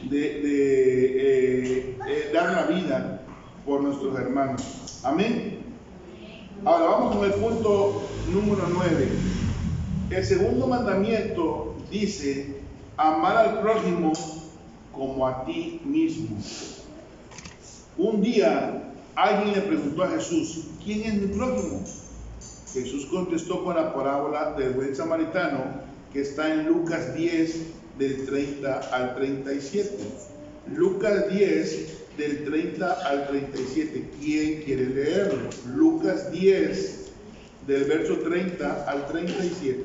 de dar la vida por nuestros hermanos. Amén. Ahora vamos con el punto número 9. El segundo mandamiento dice: amar al prójimo como a ti mismo. Un día alguien le preguntó a Jesús: ¿quién es mi prójimo? Jesús contestó con la parábola del buen samaritano, que está en Lucas 10, del 30 al 37. Lucas 10, del 30 al 37. ¿Quién quiere leerlo? Lucas 10, del verso 30 al 37.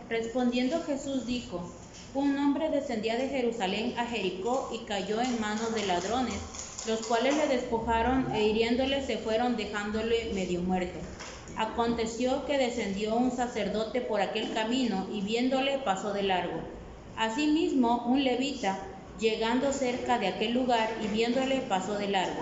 Respondiendo Jesús dijo: un hombre descendía de Jerusalén a Jericó y cayó en manos de ladrones, los cuales le despojaron e hiriéndole se fueron, dejándole medio muerto. Aconteció que descendió un sacerdote por aquel camino y viéndole pasó de largo. Asimismo, un levita, llegando cerca de aquel lugar y viéndole pasó de largo.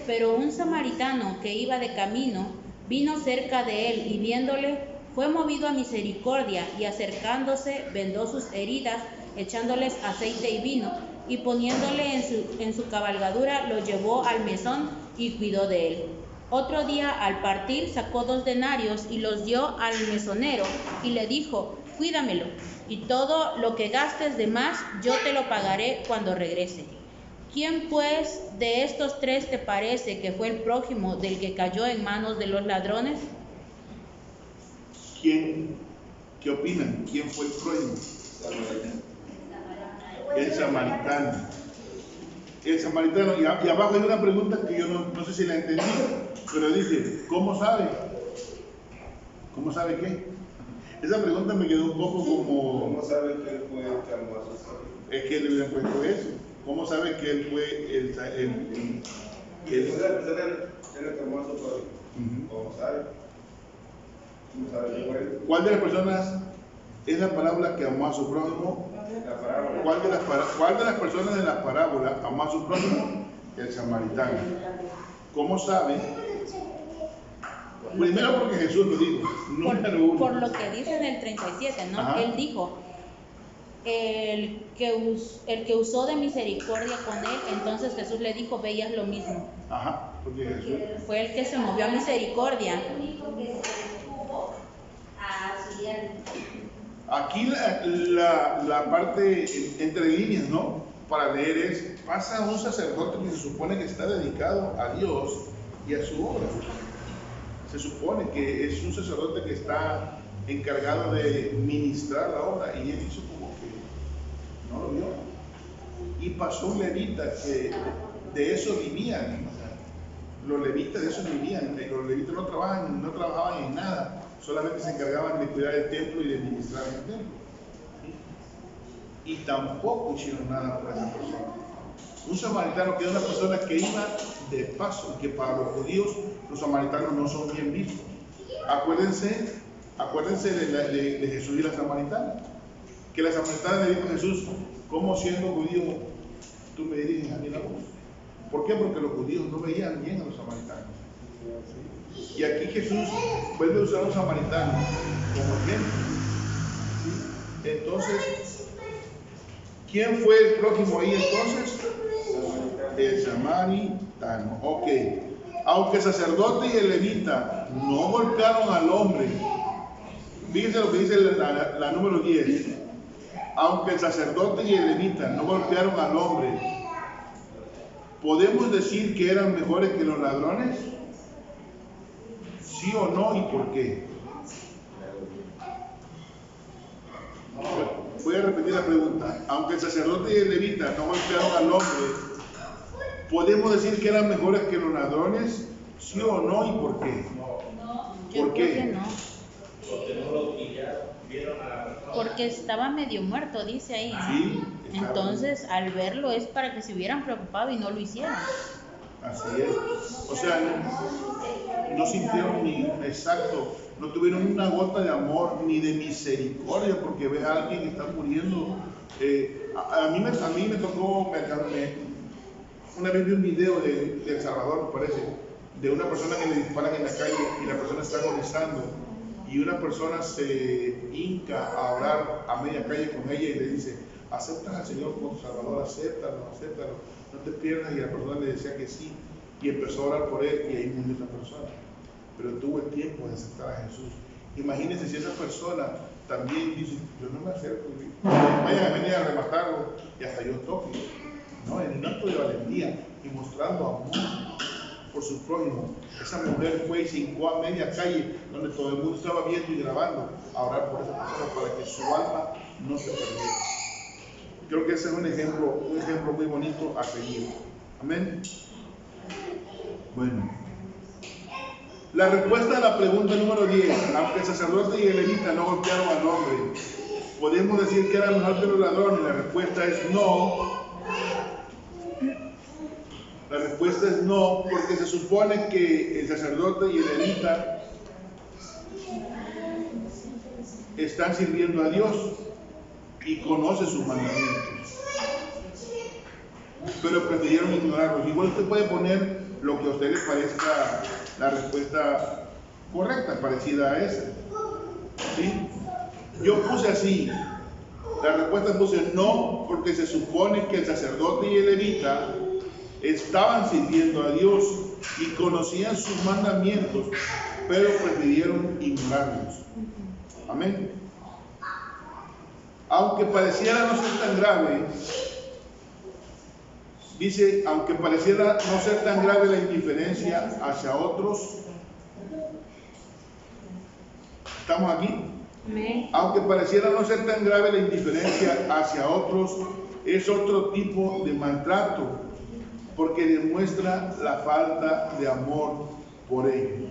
Pero un samaritano que iba de camino vino cerca de él y viéndole fue movido a misericordia y acercándose vendó sus heridas, echándoles aceite y vino, y poniéndole en su cabalgadura lo llevó al mesón y cuidó de él. Otro día al partir sacó 2 denarios y los dio al mesonero y le dijo: cuídamelo, y todo lo que gastes de más yo te lo pagaré cuando regrese. ¿Quién pues de estos 3 te parece que fue el prójimo del que cayó en manos de los ladrones? ¿Quién? ¿Qué opinan? ¿Quién fue el prójimo? El samaritano. El samaritano. Y abajo hay una pregunta que yo no sé si la entendí, pero dice: ¿cómo sabe? ¿Cómo sabe qué? Esa pregunta me quedó un poco como... ¿Cómo sabe que él fue el que amó a su prójimo? Es que él le hubiera puesto eso. ¿Cómo sabe que él fue el la persona que amó a su prójimo? ¿Cómo sabe? ¿Cómo sabe que fue? ¿Cuál de las personas es la parábola que amó a su prójimo? La parábola. ¿Cuál de las personas de la parábola amó a su prójimo? El samaritano. ¿Cómo sabe? Primero porque Jesús lo dijo. Número 1. Por lo que dice en el 37, ¿no? Ajá. Él dijo: el que usó de misericordia con él, entonces Jesús le dijo: ve y haz lo mismo. Ajá, porque Jesús Fue el que se movió a misericordia. El único que se detuvo a auxiliar. aquí la parte entre líneas, ¿no? Para leer es: pasa un sacerdote que se supone que está dedicado a Dios y a su obra. Se supone que es un sacerdote que está encargado de ministrar la obra, y él hizo como que no lo vio. Y pasó un levita que de eso vivían. Los levitas de eso vivían. Los levitas no trabajaban en nada, solamente se encargaban de cuidar el templo y de ministrar en el templo. Y tampoco hicieron nada por esa persona. Un samaritano, que era una persona que iba de paso, y que para los judíos los samaritanos no son bien vistos. Acuérdense de Jesús y la samaritana, que la samaritana le dijo a Jesús: ¿cómo siendo judío tú me diriges a mí la voz? ¿Por qué? Porque los judíos no veían bien a los samaritanos. Y aquí Jesús vuelve a usar a un samaritano como ejemplo. Entonces, ¿quién fue el prójimo ahí entonces? El samaritano. Ok. Aunque el sacerdote y el levita no golpearon al hombre, fíjense lo que dice la número 10. Aunque el sacerdote y el levita no golpearon al hombre, ¿podemos decir que eran mejores que los ladrones? ¿Sí o no? ¿Y por qué? Voy a repetir la pregunta. Aunque el sacerdote y el levita no golpearon al hombre, ¿podemos decir que eran mejores que los ladrones? ¿Sí o no? ¿Y por qué? No, ¿Por qué? Creo que no. Porque no lo pillaron, vieron a la persona. Porque estaba medio muerto, dice ahí. Sí, Entonces, al verlo es para que se hubieran preocupado y no lo hicieran. Así es. O sea, no sintieron ni, exacto, no tuvieron una gota de amor ni de misericordia porque ve a alguien que está muriendo. A mí me tocó, una vez vi un video de El Salvador, me parece, de una persona que le disparan en la calle y la persona está agonizando y una persona se hinca a orar a media calle con ella y le dice: aceptas al Señor como tu Salvador, acéptalo, no te pierdas. Y la persona le decía que sí y empezó a orar por él y ahí murió esa persona, pero tuvo el tiempo de aceptar a Jesús. Imagínense si esa persona también dice: yo no me acerco, vayan a venir a rematarlo y hasta yo toque, ¿no? En un acto de valentía y mostrando amor por su prójimo. Esa mujer fue y se hincó a media calle donde todo el mundo estaba viendo y grabando a orar por esa persona para que su alma no se perdiera. Creo que ese es un ejemplo muy bonito a seguir. Amén. Bueno, la respuesta a la pregunta número 10: aunque el sacerdote y el levita no golpearon al hombre, ¿podemos decir que era mejor que los ladrones? La respuesta es no. La respuesta es no, porque se supone que el sacerdote y el levita están sirviendo a Dios y conocen sus mandamientos, pero prefirieron ignorarlos. Igual usted puede poner lo que a usted le parezca la respuesta correcta, parecida a esa, ¿sí? Yo puse así, la respuesta puse no, porque se supone que el sacerdote y el levita estaban sirviendo a Dios y conocían sus mandamientos, pero prefirieron ignorarlos. Amén. Aunque pareciera no ser tan grave, dice, aunque pareciera no ser tan grave la indiferencia hacia otros, ¿estamos aquí? Amén. Aunque pareciera no ser tan grave la indiferencia hacia otros, es otro tipo de maltrato, porque demuestra la falta de amor por ellos.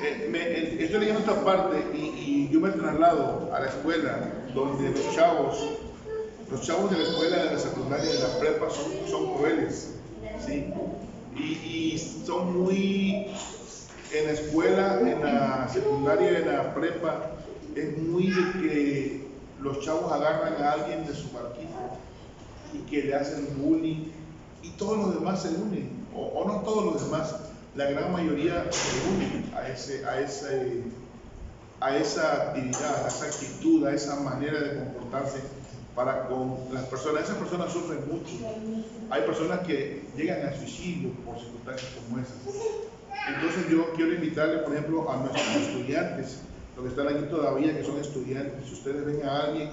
Estoy leyendo esta parte y yo me traslado a la escuela donde los chavos de la escuela, de la secundaria, de la prepa son crueles, ¿sí? Y son muy, en la escuela, en la secundaria, en la prepa, es muy de que los chavos agarran a alguien de su barquito y que le hacen bullying y todos los demás se unen, o no todos los demás, la gran mayoría se unen a esa actividad, a esa actitud, a esa manera de comportarse para con las personas. Esas personas sufren mucho. Hay personas que llegan al suicidio por circunstancias como esas. Entonces yo quiero invitarle, por ejemplo, a nuestros estudiantes, los que están aquí todavía, que son estudiantes, si ustedes ven a alguien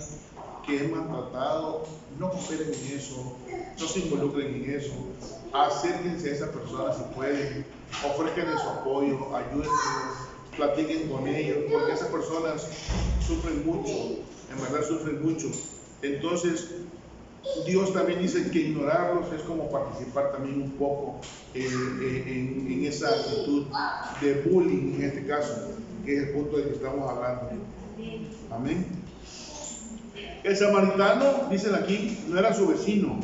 que es maltratado, no cooperen en eso, no se involucren en eso, acérquense a esa persona si pueden, ofrezcanle su apoyo, ayúdenlos, platiquen con ellos, porque esas personas sufren mucho, en verdad sufren mucho. Entonces, Dios también dice que ignorarlos es como participar también un poco en esa actitud de bullying, en este caso, que es el punto del que estamos hablando. Amén. El samaritano, dicen aquí, no era su vecino,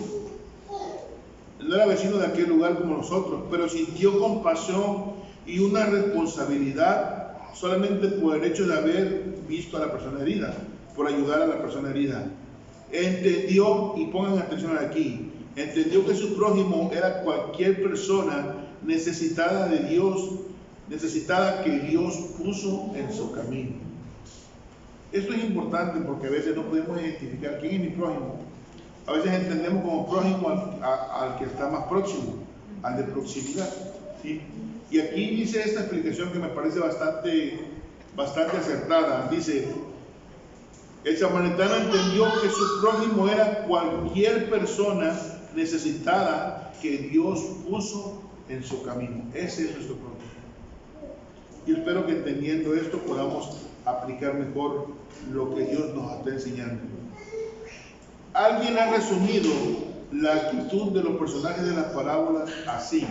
no era vecino de aquel lugar como nosotros, pero sintió compasión y una responsabilidad solamente por el hecho de haber visto a la persona herida, por ayudar a la persona herida. Entendió, y pongan atención aquí, entendió que su prójimo era cualquier persona necesitada de Dios, necesitada que Dios puso en su camino. Esto es importante porque a veces no podemos identificar quién es mi prójimo. A veces entendemos como prójimo al que está más próximo, al de proximidad, ¿sí? Y aquí dice esta explicación que me parece bastante acertada. Dice, el samaritano entendió que su prójimo era cualquier persona necesitada que Dios puso en su camino. Ese es nuestro prójimo. Y espero que entendiendo esto podamos aplicar mejor lo que Dios nos está enseñando. Alguien ha resumido la actitud de los personajes de las parábolas así.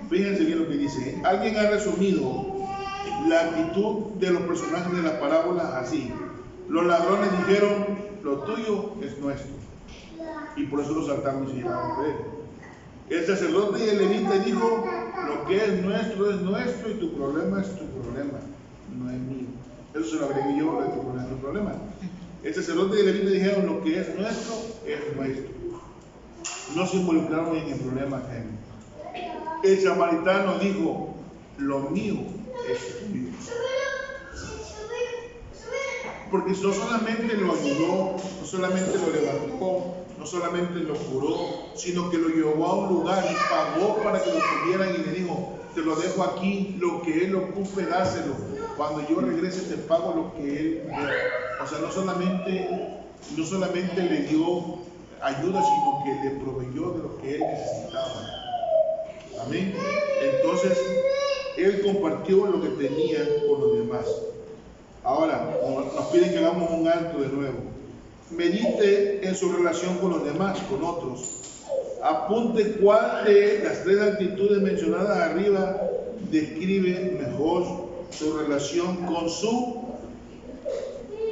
Fíjense bien lo que dice. Alguien ha resumido la actitud de los personajes de las parábolas así. Los ladrones dijeron, lo tuyo es nuestro. Y por eso lo saltaron y se llevaron de él. El sacerdote y el levita dijo, lo que es nuestro y tu problema es tu problema, no es mío. Eso se lo agregué yo, lo de tu problema es tu problema. El sacerdote y el levita dijeron, lo que es nuestro. No se involucraron en el problema ajeno. El samaritano dijo, lo mío es tuyo. Porque no solamente lo ayudó, no solamente lo levantó, no solamente lo curó, sino que lo llevó a un lugar y pagó para que lo tuvieran y le dijo, te lo dejo aquí, lo que él ocupe, dáselo. Cuando yo regrese te pago lo que él dé. O sea, no solamente le dio ayuda, sino que le proveyó de lo que él necesitaba. Amén. Entonces, él compartió lo que tenía con los demás. Ahora, nos piden que hagamos un alto de nuevo. Medite en su relación con los demás, con otros. Apunte cuál de las tres actitudes mencionadas arriba describe mejor su relación con su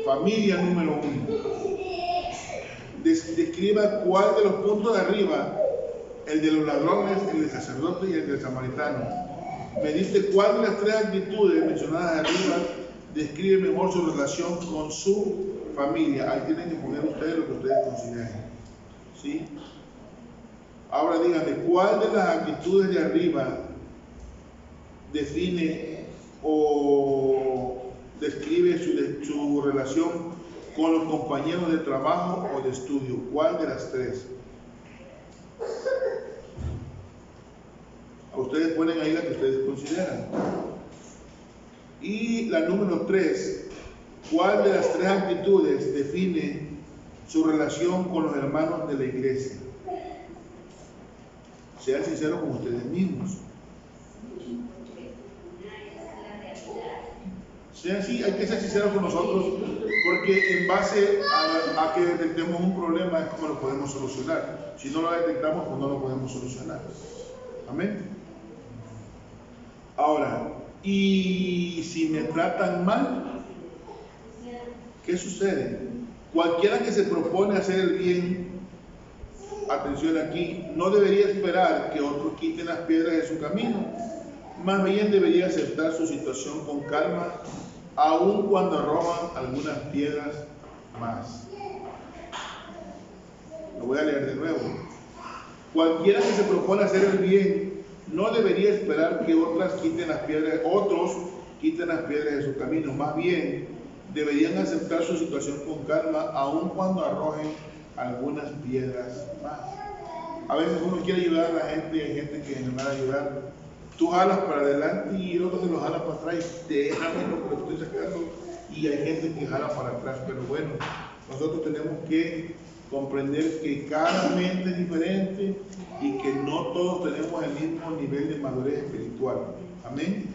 familia número 1. Describa cuál de los puntos de arriba, el de los ladrones, el del sacerdote y el del samaritano. Medite cuál de las tres actitudes mencionadas arriba describe mejor su relación con su familia. Ahí tienen que poner ustedes lo que ustedes consideren. ¿Sí? Ahora díganme, ¿cuál de las actitudes de arriba define o describe su relación con los compañeros de trabajo o de estudio? ¿Cuál de las tres? Ustedes ponen ahí la que ustedes consideran. Y la número 3, ¿cuál de las tres actitudes define su relación con los hermanos de la iglesia? Sean sinceros con ustedes mismos. Sean así, hay que ser sinceros con nosotros, porque en base a que detectemos un problema es como lo podemos solucionar. Si no lo detectamos, pues no lo podemos solucionar. Amén. Ahora, y si me tratan mal, ¿qué sucede? Cualquiera que se propone hacer el bien, atención aquí, no debería esperar que otros quiten las piedras de su camino. Más bien debería aceptar su situación con calma, aun cuando arrojan algunas piedras más. Lo voy a leer de nuevo. Cualquiera que se propone hacer el bien no debería esperar que otros quiten las piedras de su camino. Más bien deberían aceptar su situación con calma, aun cuando arrojen algunas piedras más. A veces uno quiere ayudar a la gente y hay gente que no va a ayudar. Tú jalas para adelante y el otro te lo jala para atrás. Déjame lo que estoy sacando. Y hay gente que jala para atrás. Pero bueno, nosotros tenemos que comprender que cada mente es diferente y que no todos tenemos el mismo nivel de madurez espiritual. Amén.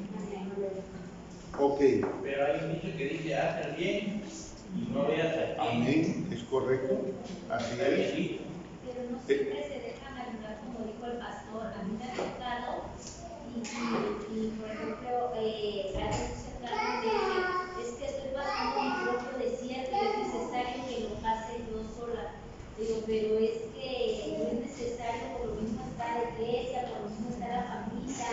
Ok. Pero hay un dicho que dice, haz el bien y no veas a quién. Amén, es correcto. Así es. Pero no siempre se dejan ayudar, como dijo el pastor. A mí me ha tocado y por ejemplo, a veces se trata de es que estoy pasando mi propio desierto y es necesario que lo pase yo sola. Digo, pero es que no es necesario, por lo mismo está la iglesia, por lo mismo está la familia,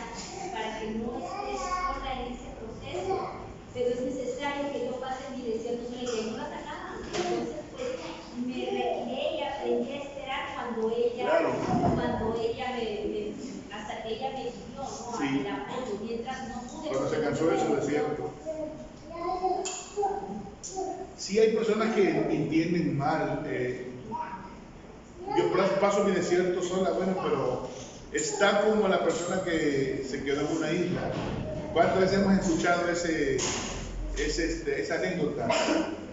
para que no estés sola en ese proceso. Pero es necesario que yo pase mi desierto sola y que no la sacaban. Entonces, pues, me retiré y aprendí a esperar cuando ella hasta que ella me pidió, ¿no? Sí. El apoyo, mientras no pude. Cuando se cansó de su desierto. Sí, hay personas que entienden mal. Yo paso mi desierto sola, bueno, pero está como la persona que se quedó en una isla. ¿Cuántas veces hemos escuchado esa anécdota?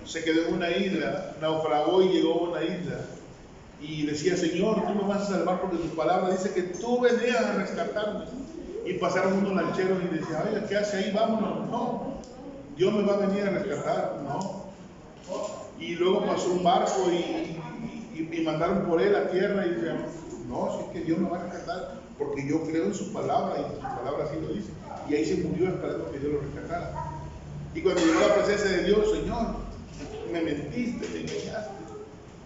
Se quedó en una isla, naufragó y llegó a una isla. Y decía, Señor, tú me vas a salvar porque tu palabra dice que tú venías a rescatarme. Y pasaron unos lancheros y decían, oiga, ¿qué hace ahí? Vámonos. No, Dios me va a venir a rescatar. No. Y luego pasó un barco y y mandaron por él a tierra y dice, no, si es que Dios me va a rescatar porque yo creo en su palabra y su palabra así lo dice. Y ahí se murió esperando que Dios lo rescatara. Y cuando llegó a la presencia de Dios, Señor, me mentiste, me engañaste,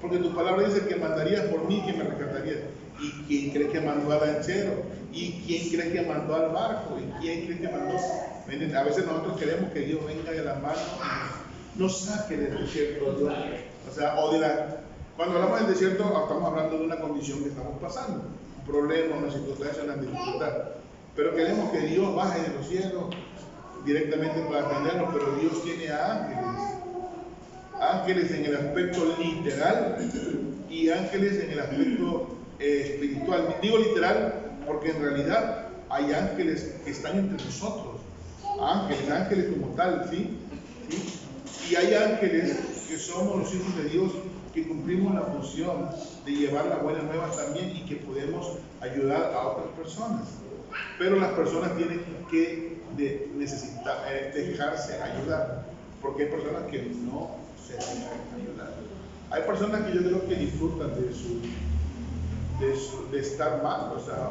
porque tu palabra dice que mandarías por mí, que me rescatarías. ¿Y quién crees que mandó al lanchero? ¿Y quién crees que mandó al barco? ¿Y quién crees que mandó? A veces nosotros queremos que Dios venga de la mano y nos saque del desierto, Dios. O sea, cuando hablamos del desierto, estamos hablando de una condición que estamos pasando, un problema, una circunstancia, una dificultad. Pero queremos que Dios baje de los cielos directamente para atendernos, pero Dios tiene ángeles en el aspecto literal y ángeles en el aspecto espiritual. Digo literal porque en realidad hay ángeles que están entre nosotros, ángeles como tal, ¿sí? Y hay ángeles que somos los hijos de Dios, que cumplimos la función de llevar las buenas nuevas también y que podemos ayudar a otras personas. Pero las personas tienen que dejarse ayudar, porque hay personas que no se dejan ayudar. Hay personas que yo creo que disfrutan de estar mal, o sea,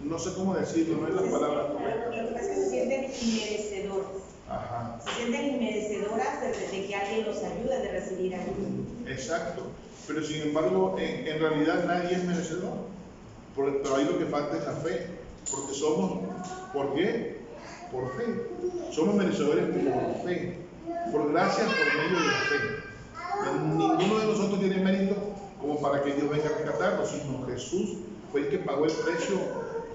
no sé cómo decirlo, no es la palabra correcta. Lo que pasa es que se sienten inmerecedores. Ajá. Se sienten inmerecedoras de que alguien los ayude, de recibir ayuda. Exacto, pero sin embargo, en realidad nadie es merecedor, pero ahí lo que falta es la fe, porque somos, ¿por qué? Por fe. Somos merecedores por fe, por gracia, por medio de la fe. Ninguno de nosotros tiene mérito como para que Dios venga a rescatarnos, sino Jesús fue el que pagó el precio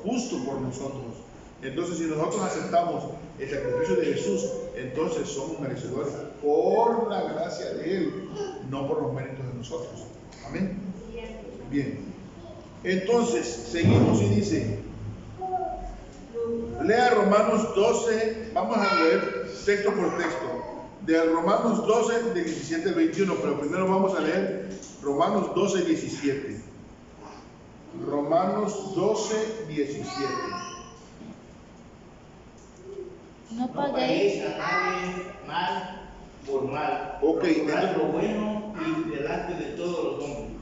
justo por nosotros. Entonces, si nosotros aceptamos el sacrificio de Jesús, entonces somos merecedores por la gracia de Él, no por los méritos de nosotros. Amén. Bien. Entonces, seguimos y dice, lea Romanos 12, vamos a leer texto por texto, de Romanos 12, de 17 al 21, pero primero vamos a leer Romanos 12, 17. Romanos 12, 17. No paguéis a nadie mal por mal. Ok, entonces, lo bueno y delante de todos los hombres.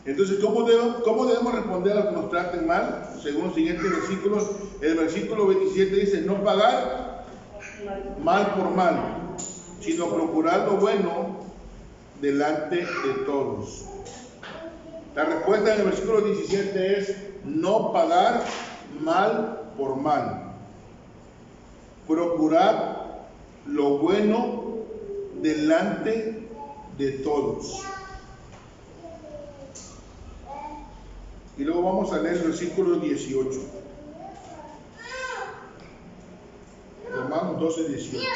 Entonces, ¿cómo debemos responder a los que nos traten mal? Según los siguientes versículos, el versículo 27 dice, no pagar mal por mal, sino procurar lo bueno delante de todos. La respuesta en el versículo 17 es no pagar mal por mal. Procurar lo bueno delante de todos. Y luego vamos a leer el versículo 18. Romanos 12, 18.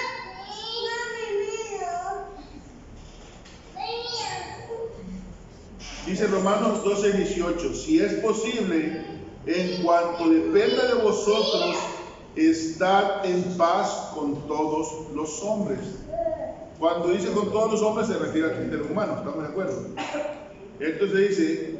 Dice Romanos 12, 18. Si es posible, en cuanto dependa de vosotros, estad en paz con todos los hombres. Cuando dice con todos los hombres se refiere al género humano, ¿estamos de acuerdo? Entonces dice,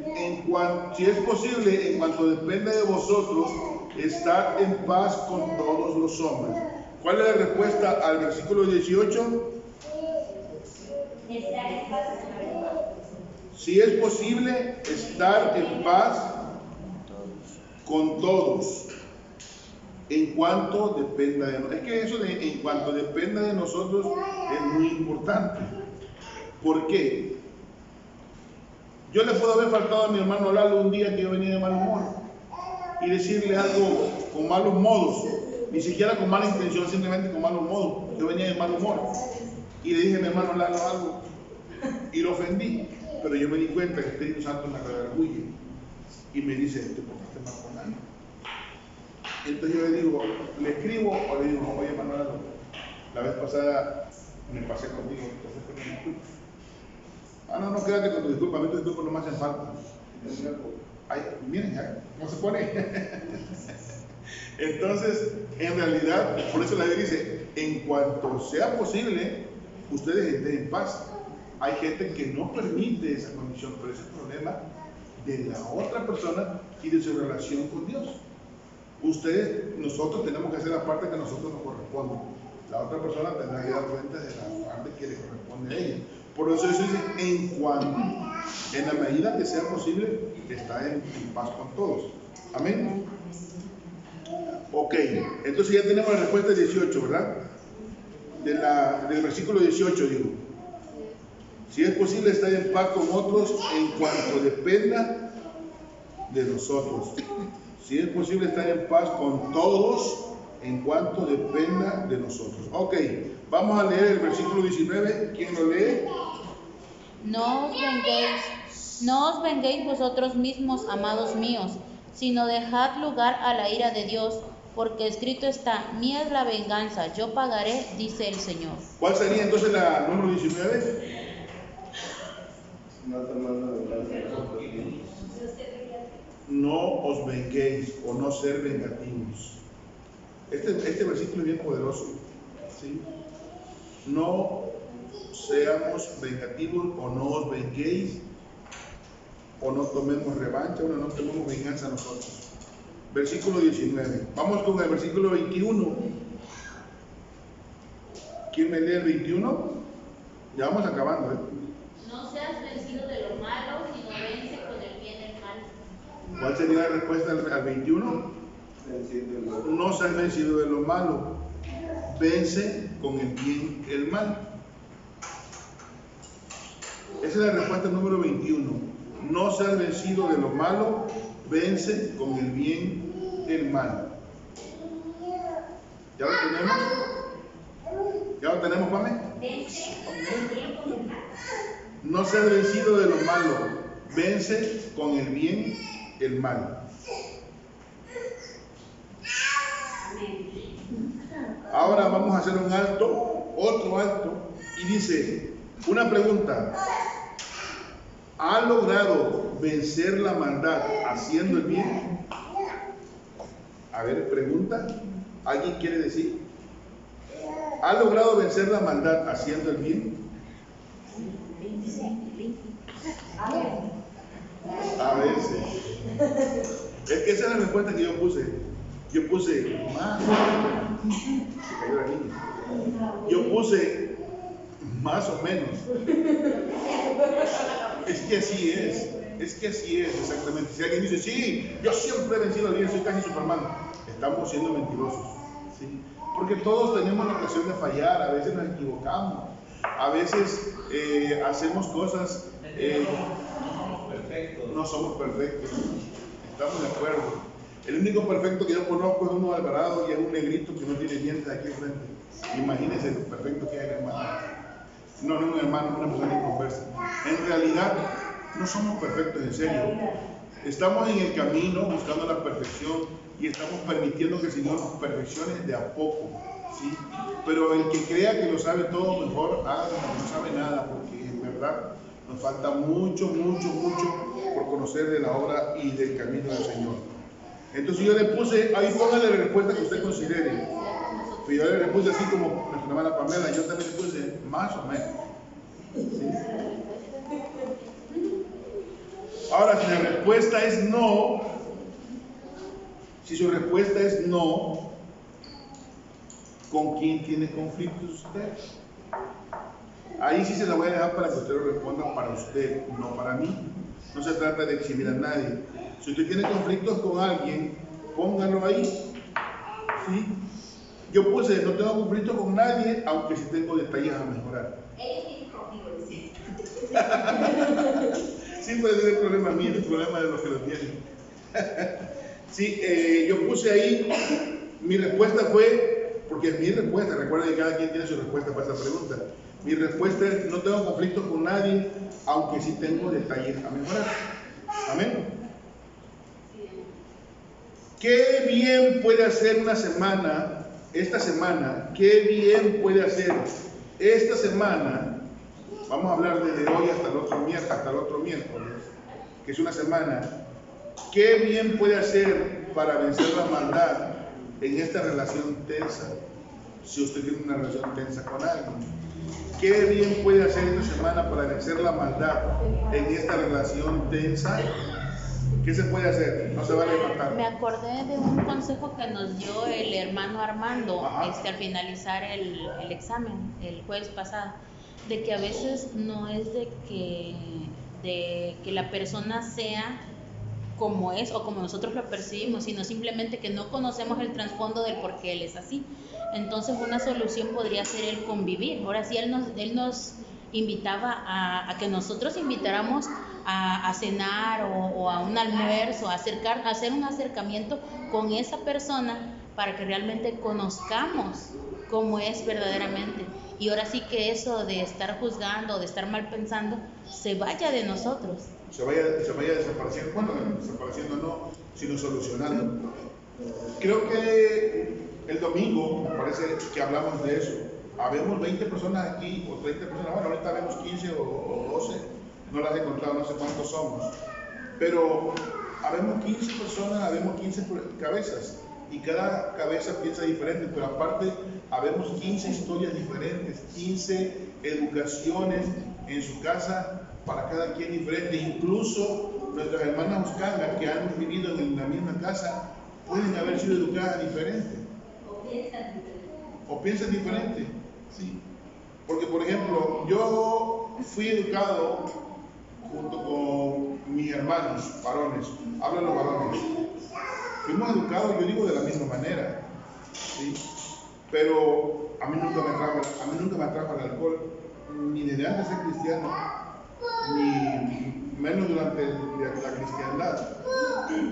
si es posible, en cuanto dependa de vosotros, estad en paz con todos los hombres. ¿Cuál es la respuesta al versículo 18? Estar en paz. Si es posible, estar en paz con todos. En cuanto dependa de nosotros. Es que eso de en cuanto dependa de nosotros es muy importante. ¿Por qué? Yo le puedo haber faltado a mi hermano Lalo un día que yo venía de mal humor y decirle algo con malos modos, ni siquiera con mala intención, simplemente con malos modos. Yo venía de mal humor y le dije a mi hermano Lalo algo y lo ofendí, pero yo me di cuenta que el Espíritu Santo me redarguye y me dice, te portaste mal con Lalo. Entonces yo le digo, ¿le escribo o le digo, oye Manuel, la vez pasada me pasé contigo, entonces con mi disculpa? No, quédate con tu disculpa, a mí tu disculpa no me hacen falta. Ay, miren, ¿cómo se pone? Entonces, en realidad, por eso la Biblia dice, en cuanto sea posible, ustedes estén en paz. Hay gente que no permite esa condición, pero ese es el problema de la otra persona y de su relación con Dios. Nosotros tenemos que hacer la parte que a nosotros nos corresponde. La otra persona tendrá que dar cuenta de la parte que le corresponde a ella. Por eso dice en cuanto, en la medida que sea posible, está en paz con todos. Amén. Ok, entonces ya tenemos la respuesta 18, ¿verdad? Del versículo 18 digo. Si es posible estar en paz con otros en cuanto dependa de nosotros. Si es posible estar en paz con todos en cuanto dependa de nosotros. Ok, vamos a leer el versículo 19. ¿Quién lo lee? No os venguéis vosotros mismos, amados míos, sino dejad lugar a la ira de Dios, porque escrito está: mía es la venganza, yo pagaré, dice el Señor. ¿Cuál sería entonces la número 19? No os venguéis o no ser vengativos. Este versículo es bien poderoso, ¿sí? No seamos vengativos o no os venguéis o no tomemos revancha o no tomemos venganza nosotros. Versículo 19. Vamos con el versículo 21. ¿Quién me lee el 21? Ya vamos acabando, ¿eh? No seas vencido de lo malo, sino vence con el bien el mal. ¿Cuál sería la respuesta al 21? No seas vencido de lo malo, vence con el bien el mal. Esa es la respuesta número 21. No seas vencido de lo malo, vence con el bien el mal. ¿Ya lo tenemos? ¿Ya lo tenemos, Pame? No seas vencido de lo malo, vence con el bien el mal. Ahora vamos a hacer un alto, otro alto, y dice, una pregunta: ¿ha logrado vencer la maldad haciendo el bien? A ver, pregunta, ¿alguien quiere decir? ¿Ha logrado vencer la maldad haciendo el bien? A veces. Es que esa es la respuesta que yo puse. Yo puse más. Se cayó la niña. Yo puse más o menos. Es que así es. Es que así es, exactamente. Si alguien dice, sí, yo siempre he vencido el bien, soy casi Superman, estamos siendo mentirosos. ¿Sí? Porque todos tenemos la ocasión de fallar, a veces nos equivocamos, a veces hacemos cosas. No somos perfectos. Estamos de acuerdo. El único perfecto que yo conozco es uno Alvarado y es un negrito que no tiene dientes aquí enfrente. Imagínense lo perfecto que es el hermano. No, no es un hermano, es una persona inconversa. En realidad, no somos perfectos, en serio. Estamos en el camino buscando la perfección y estamos permitiendo que el Señor nos perfeccione de a poco, ¿sí? Pero el que crea que lo sabe todo, mejor hágalo, no sabe nada, porque en verdad nos falta mucho por conocer de la obra y del camino del Señor. Entonces yo le puse, ahí póngale la respuesta que usted considere. Pero yo le puse así como nuestra hermana Pamela, yo también le puse más o menos. ¿Sí? Ahora, si la respuesta es no, si su respuesta es no, ¿con quién tiene conflictos usted? Ahí sí se la voy a dejar para que usted lo responda para usted, no para mí. No se trata de exhibir a nadie. Si usted tiene conflictos con alguien, póngalo ahí. ¿Sí? Yo puse, no tengo conflictos con nadie, aunque sí tengo detalles a mejorar. Ellos tienen conmigo, dice. Sí, puede ser el problema mío, el problema de los que lo tienen. Sí, yo puse ahí, mi respuesta fue, porque es mi respuesta, recuerden que cada quien tiene su respuesta para esa pregunta. Mi respuesta es, no tengo conflictos con nadie, aunque sí tengo detalles a mejorar. Amén. ¿Qué bien puede hacer una semana, esta semana? ¿Qué bien puede hacer esta semana? Vamos a hablar desde hoy hasta el otro miércoles, que es una semana. ¿Qué bien puede hacer para vencer la maldad en esta relación tensa? Si usted tiene una relación tensa con alguien. ¿Qué bien puede hacer esta semana para vencer la maldad en esta relación tensa? ¿Qué se puede hacer? No se vale matar. Me acordé de un consejo que nos dio el hermano Armando al finalizar el examen el jueves pasado. de que a veces no es de que la persona sea como es o como nosotros lo percibimos, sino simplemente que no conocemos el trasfondo del por qué él es así. Entonces una solución podría ser el convivir. Ahora sí, él nos invitaba a que nosotros invitáramos a cenar o a un almuerzo, a hacer un acercamiento con esa persona para que realmente conozcamos cómo es verdaderamente. Y ahora sí que eso de estar juzgando, de estar mal pensando, se vaya de nosotros. Se vaya desapareciendo, bueno, desapareciendo no, sino solucionando. Creo que el domingo, me parece que hablamos de eso. Habemos 20 personas aquí, o 30 personas, bueno, ahorita vemos 15 o 12, no las he contado, no sé cuántos somos. Pero habemos 15 personas, habemos 15 cabezas, y cada cabeza piensa diferente, pero aparte habemos 15 historias diferentes, 15 educaciones en su casa para cada quien diferente. Incluso nuestras hermanas Uscaga, que han vivido en la misma casa, pueden haber sido educadas diferente. O piensan diferente. Sí. Porque, por ejemplo, yo fui educado junto con mis hermanos varones, hablo de los varones. Fuimos educados, yo digo, de la misma manera. ¿Sí? Pero a mí nunca me atrajo el alcohol, ni desde antes de ser cristiano, ni menos durante la cristiandad,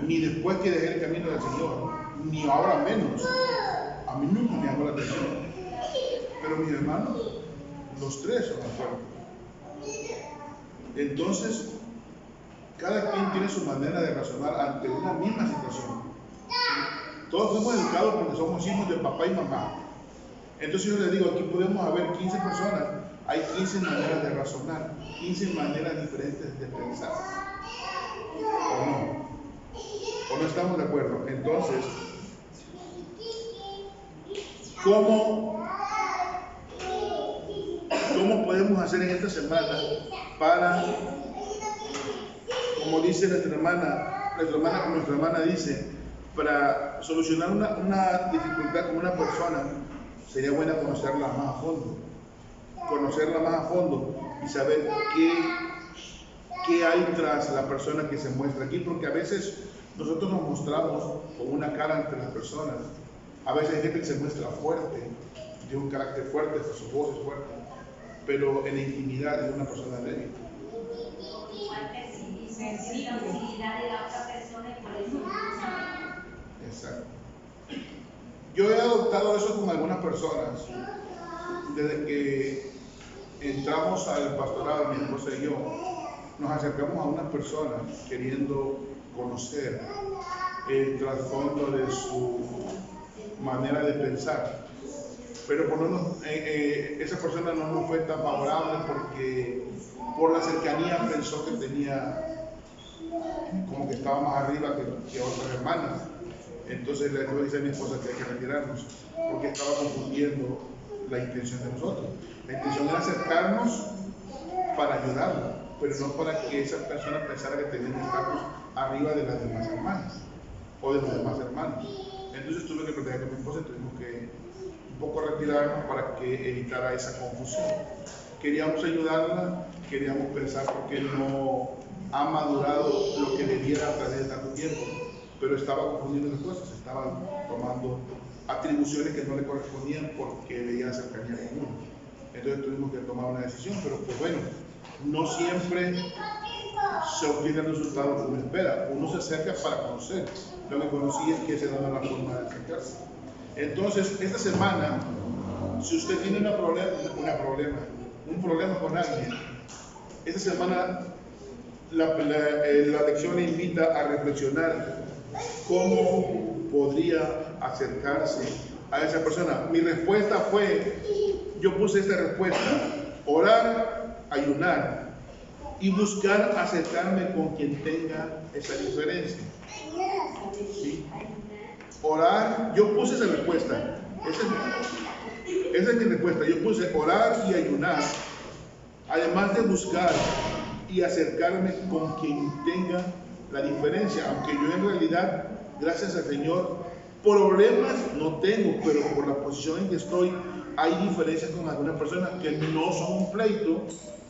ni después que dejé el camino del Señor, ni ahora menos. A mí nunca me llamó la atención. Pero mis hermanos, los tres son alcohólicos. Entonces, cada quien tiene su manera de razonar ante una misma situación. Todos fuimos educados porque somos hijos de papá y mamá. Entonces yo les digo, aquí podemos haber 15 personas, hay 15 maneras de razonar, 15 maneras diferentes de pensar. ¿O no estamos de acuerdo? Entonces, ¿cómo podemos hacer en esta semana para, como dice nuestra hermana dice, para solucionar una dificultad con una persona, sería bueno conocerla más a fondo y saber qué hay tras la persona que se muestra aquí, porque a veces nosotros nos mostramos con una cara ante las personas. A veces hay gente que se muestra fuerte, de un carácter fuerte, su voz es fuerte, pero en la intimidad es una persona débil. Sensibilidad de la otra persona y por eso. Exacto. Yo he adoptado eso con algunas personas. Desde que entramos al pastorado, mi esposa y yo, nos acercamos a unas personas queriendo conocer el trasfondo de su manera de pensar. Pero esa persona no nos fue tan favorable porque por la cercanía pensó que tenía, como que estaba más arriba que otras hermanas. Entonces le dice a mi esposa que hay que retirarnos porque estaba confundiendo la intención de nosotros. La intención era acercarnos para ayudarla, pero no para que esa persona pensara que tenía un estatus arriba de las demás hermanas o de los demás hermanos. Entonces tuve que platicar con mi esposa y tuvimos que un poco retirarnos para que evitara esa confusión. Queríamos ayudarla, queríamos pensar por qué no ha madurado lo que debiera a través de tanto tiempo, pero estaba confundiendo las cosas, estaba tomando atribuciones que no le correspondían porque veía cercanía con uno. Entonces tuvimos que tomar una decisión, pero pues bueno, no siempre se obtiene el resultado que uno espera. Uno se acerca para conocer. Lo que conocí es que se da la forma de acercarse. Entonces, esta semana, si usted tiene un problema con alguien, esta semana la lección le invita a reflexionar cómo podría acercarse a esa persona. Mi respuesta fue, yo puse esta respuesta: orar, ayunar y buscar acercarme con quien tenga esa diferencia. ¿Sí? Orar, yo puse esa respuesta. Esa es mi respuesta. Yo puse orar y ayunar, además de buscar y acercarme con quien tenga la diferencia, aunque yo en realidad, gracias al Señor, problemas no tengo, pero por la posición en que estoy, hay diferencias con algunas personas que no son un pleito,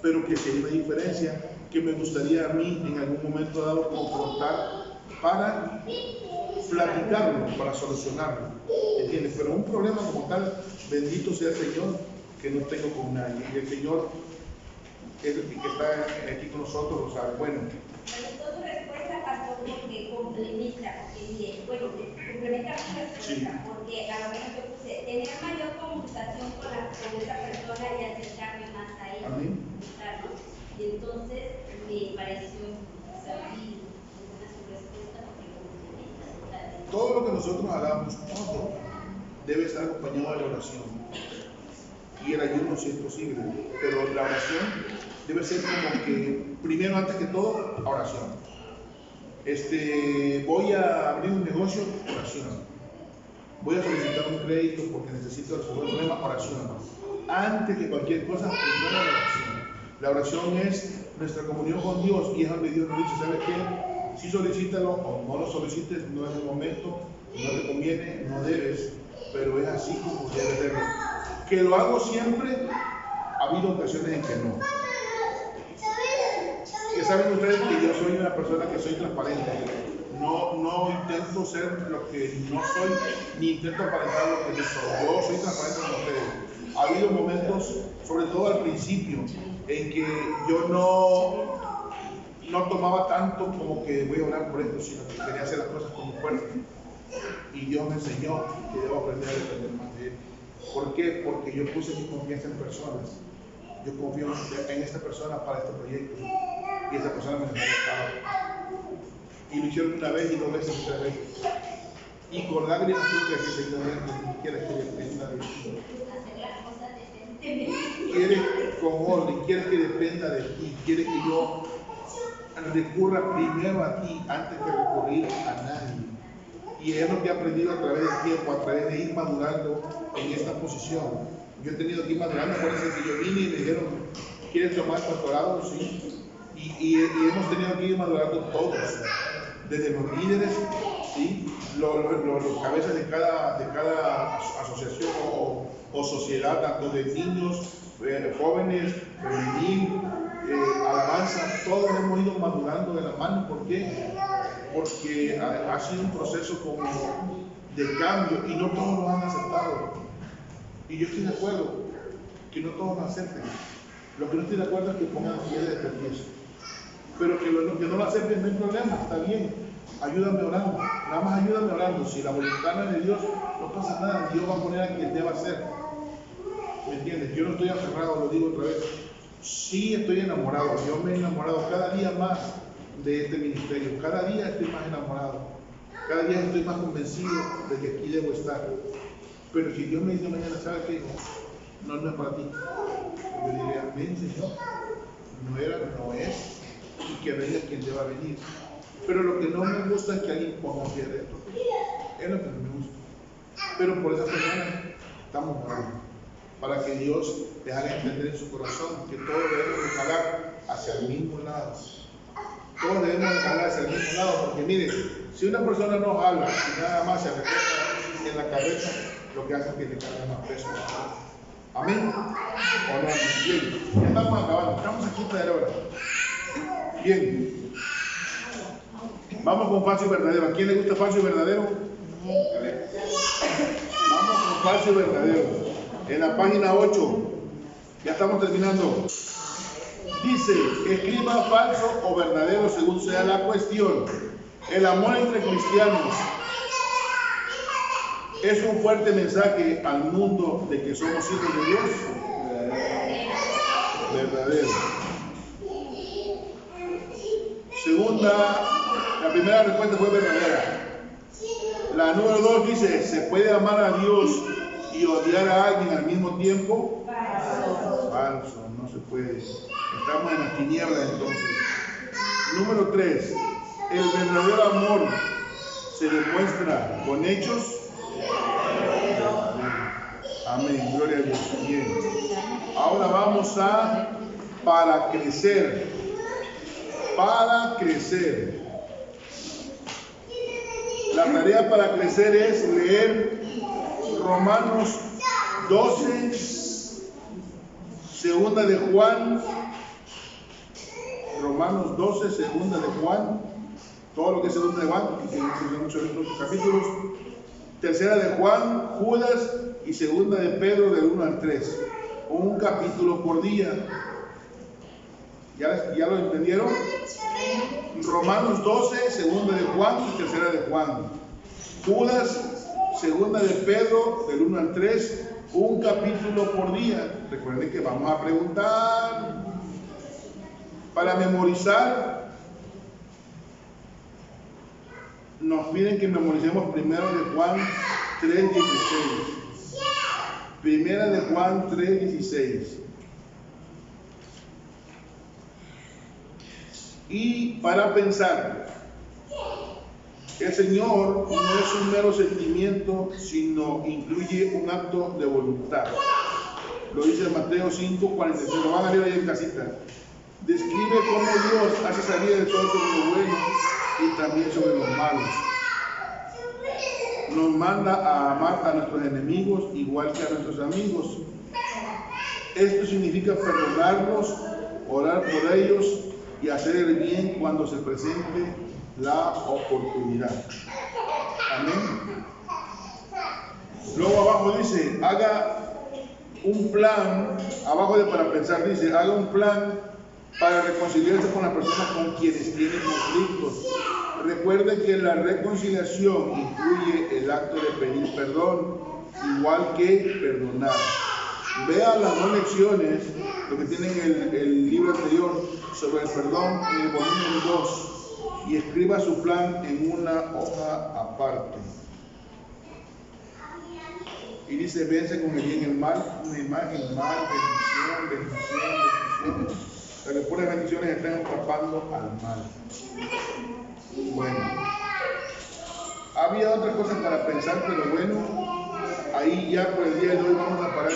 pero que sí hay una diferencia que me gustaría a mí en algún momento dado confrontar para platicarlo, para solucionarlo, ¿entiendes? Pero un problema como tal, bendito sea el Señor, que no tengo con nadie, y el Señor es el que está aquí con nosotros, o sea, bueno. Me gustó su respuesta, pastor, porque complementa, complementa mi respuesta, sí. Porque a lo menos yo puse, tener mayor comunicación con esa persona y acercarme más a ella. Amén. Y entonces me pareció, buena su respuesta, porque complementa. Todo lo que nosotros hagamos, todo debe estar acompañado de la oración. Y el ayuno si es posible, pero la oración debe ser como que, primero, antes que todo, oración. Voy a abrir un negocio, oración. Voy a solicitar un crédito porque necesito resolver un problema, oración. Antes que cualquier cosa, primero la oración. La oración es nuestra comunión con Dios, y es donde Dios nos dice, ¿sabes qué? Si solicítalo o no lo solicites, no es el momento, no te conviene, no debes, pero es así como debes verlo. Que lo hago siempre, ha habido ocasiones en que no. Que saben ustedes que yo soy una persona que soy transparente. No intento ser lo que no soy, ni intento aparentar lo que no soy. Yo soy transparente con ustedes. Ha habido momentos, sobre todo al principio, en que yo no tomaba tanto como que voy a orar por esto, sino que quería hacer las cosas como fuerte. Y Dios me enseñó que debo aprender a depender más de Él. ¿Por qué? Porque yo puse mi confianza en personas. Yo confío en esta persona para este proyecto. Y esta persona me lo ha dejado. Y lo hicieron una vez y 2 veces y 3 veces. Y con lágrimas tuve que seguidamente ni quieres que dependa de ti. Quieres con orden, quieres que dependa de ti, quieres que yo recurra primero a ti antes que recurrir a nadie. Y es lo que he aprendido a través del tiempo, a través de ir madurando en esta posición. Yo he tenido que ir madurando, por eso que yo vine y me dijeron, ¿quieres tomar pastorado? Sí. Y hemos tenido que ir madurando todos, desde los líderes, ¿sí? los cabezas de cada asociación o sociedad, tanto de niños, jóvenes, femenil, alabanza, todos hemos ido madurando de la mano. ¿Por qué? Porque ha sido un proceso como de cambio y no todos lo han aceptado. Y yo estoy de acuerdo que no todos lo acepten. Lo que no estoy de acuerdo es que pongan piedra de tropiezo. Pero que los que no lo acepten no hay problema, está bien. Ayúdame orando, nada más ayúdame orando. Si la voluntad no es de Dios, no pasa nada. Dios va a poner a quien deba hacer. ¿Me entiendes? Yo no estoy aferrado, lo digo otra vez. Sí estoy enamorado. Yo me he enamorado cada día más de este ministerio. Cada día estoy más enamorado. Cada día estoy más convencido de que aquí debo estar. Pero si Dios me dice mañana, ¿sabes qué? No es para ti. Yo diría, ven, Señor. No era, no es. Y que venga quien deba venir. Pero lo que no me gusta es que alguien ponga piedra de tropiezo. Es lo que no me gusta. Pero por esa persona estamos orando. Para que Dios les haga entender en su corazón que todos debemos de jalar hacia el mismo lado. Todos debemos de jalar hacia el mismo lado. Porque miren, si una persona no jala y nada más se recuesta en la cabeza, lo que hace es que le carga más peso. Amén. ¿O no? Bien, ya estamos acabando. Estamos aquí para la hora. Bien. Vamos con falso y verdadero. ¿A quién le gusta falso y verdadero? Vamos con falso y verdadero. En la página 8, ya estamos terminando. Dice, escriba falso o verdadero según sea la cuestión. El amor entre cristianos es un fuerte mensaje al mundo de que somos hijos de Dios. Verdadero. La primera respuesta fue verdadera. La número 2 dice, ¿se puede amar a Dios y odiar a alguien al mismo tiempo? Falso, no se puede. Estamos en las tinieblas entonces. Número 3, ¿el verdadero amor se demuestra con hechos? Amén, gloria a Dios. Bien. Ahora vamos a para crecer. Para crecer. La tarea para crecer es leer Romanos 12, segunda de Juan, Romanos 12, segunda de Juan, todo lo que es segunda de Juan, y que en muchos otros capítulos, tercera de Juan, Judas y segunda de Pedro del 1 al 3. Un capítulo por día. ¿Ya lo entendieron? Romanos 12, segunda de Juan y tercera de Juan. Judas, segunda de Pedro del 1 al 3, un capítulo por día. Recuerden que vamos a preguntar para memorizar. Nos piden que memoricemos primero de Juan 3:16. Primera de Juan 3:16. Y para pensar, el Señor no es un mero sentimiento, sino incluye un acto de voluntad. Lo dice Mateo 5:46. Lo van a leer ahí en casita. Describe cómo Dios hace salir el sol sobre lo bueno y también sobre los malos. Nos manda a amar a nuestros enemigos igual que a nuestros amigos. Esto significa perdonarlos, orar por ellos y hacer el bien cuando se presente la oportunidad. Amén. Luego abajo dice, haga un plan, abajo de para pensar dice, haga un plan para reconciliarse con las personas con quienes tienen conflictos. Recuerde que la reconciliación incluye el acto de pedir perdón, igual que perdonar. Vea las dos lecciones, lo que tienen el libro anterior sobre el perdón en el volumen 2, y escriba su plan en una hoja aparte. Y dice, vence con el bien el mal, una imagen, mal, bendición. O sea, que puras bendiciones están atrapando al mal. Bueno, había otras cosas para pensar, pero bueno, ahí ya por el día de hoy vamos a parar.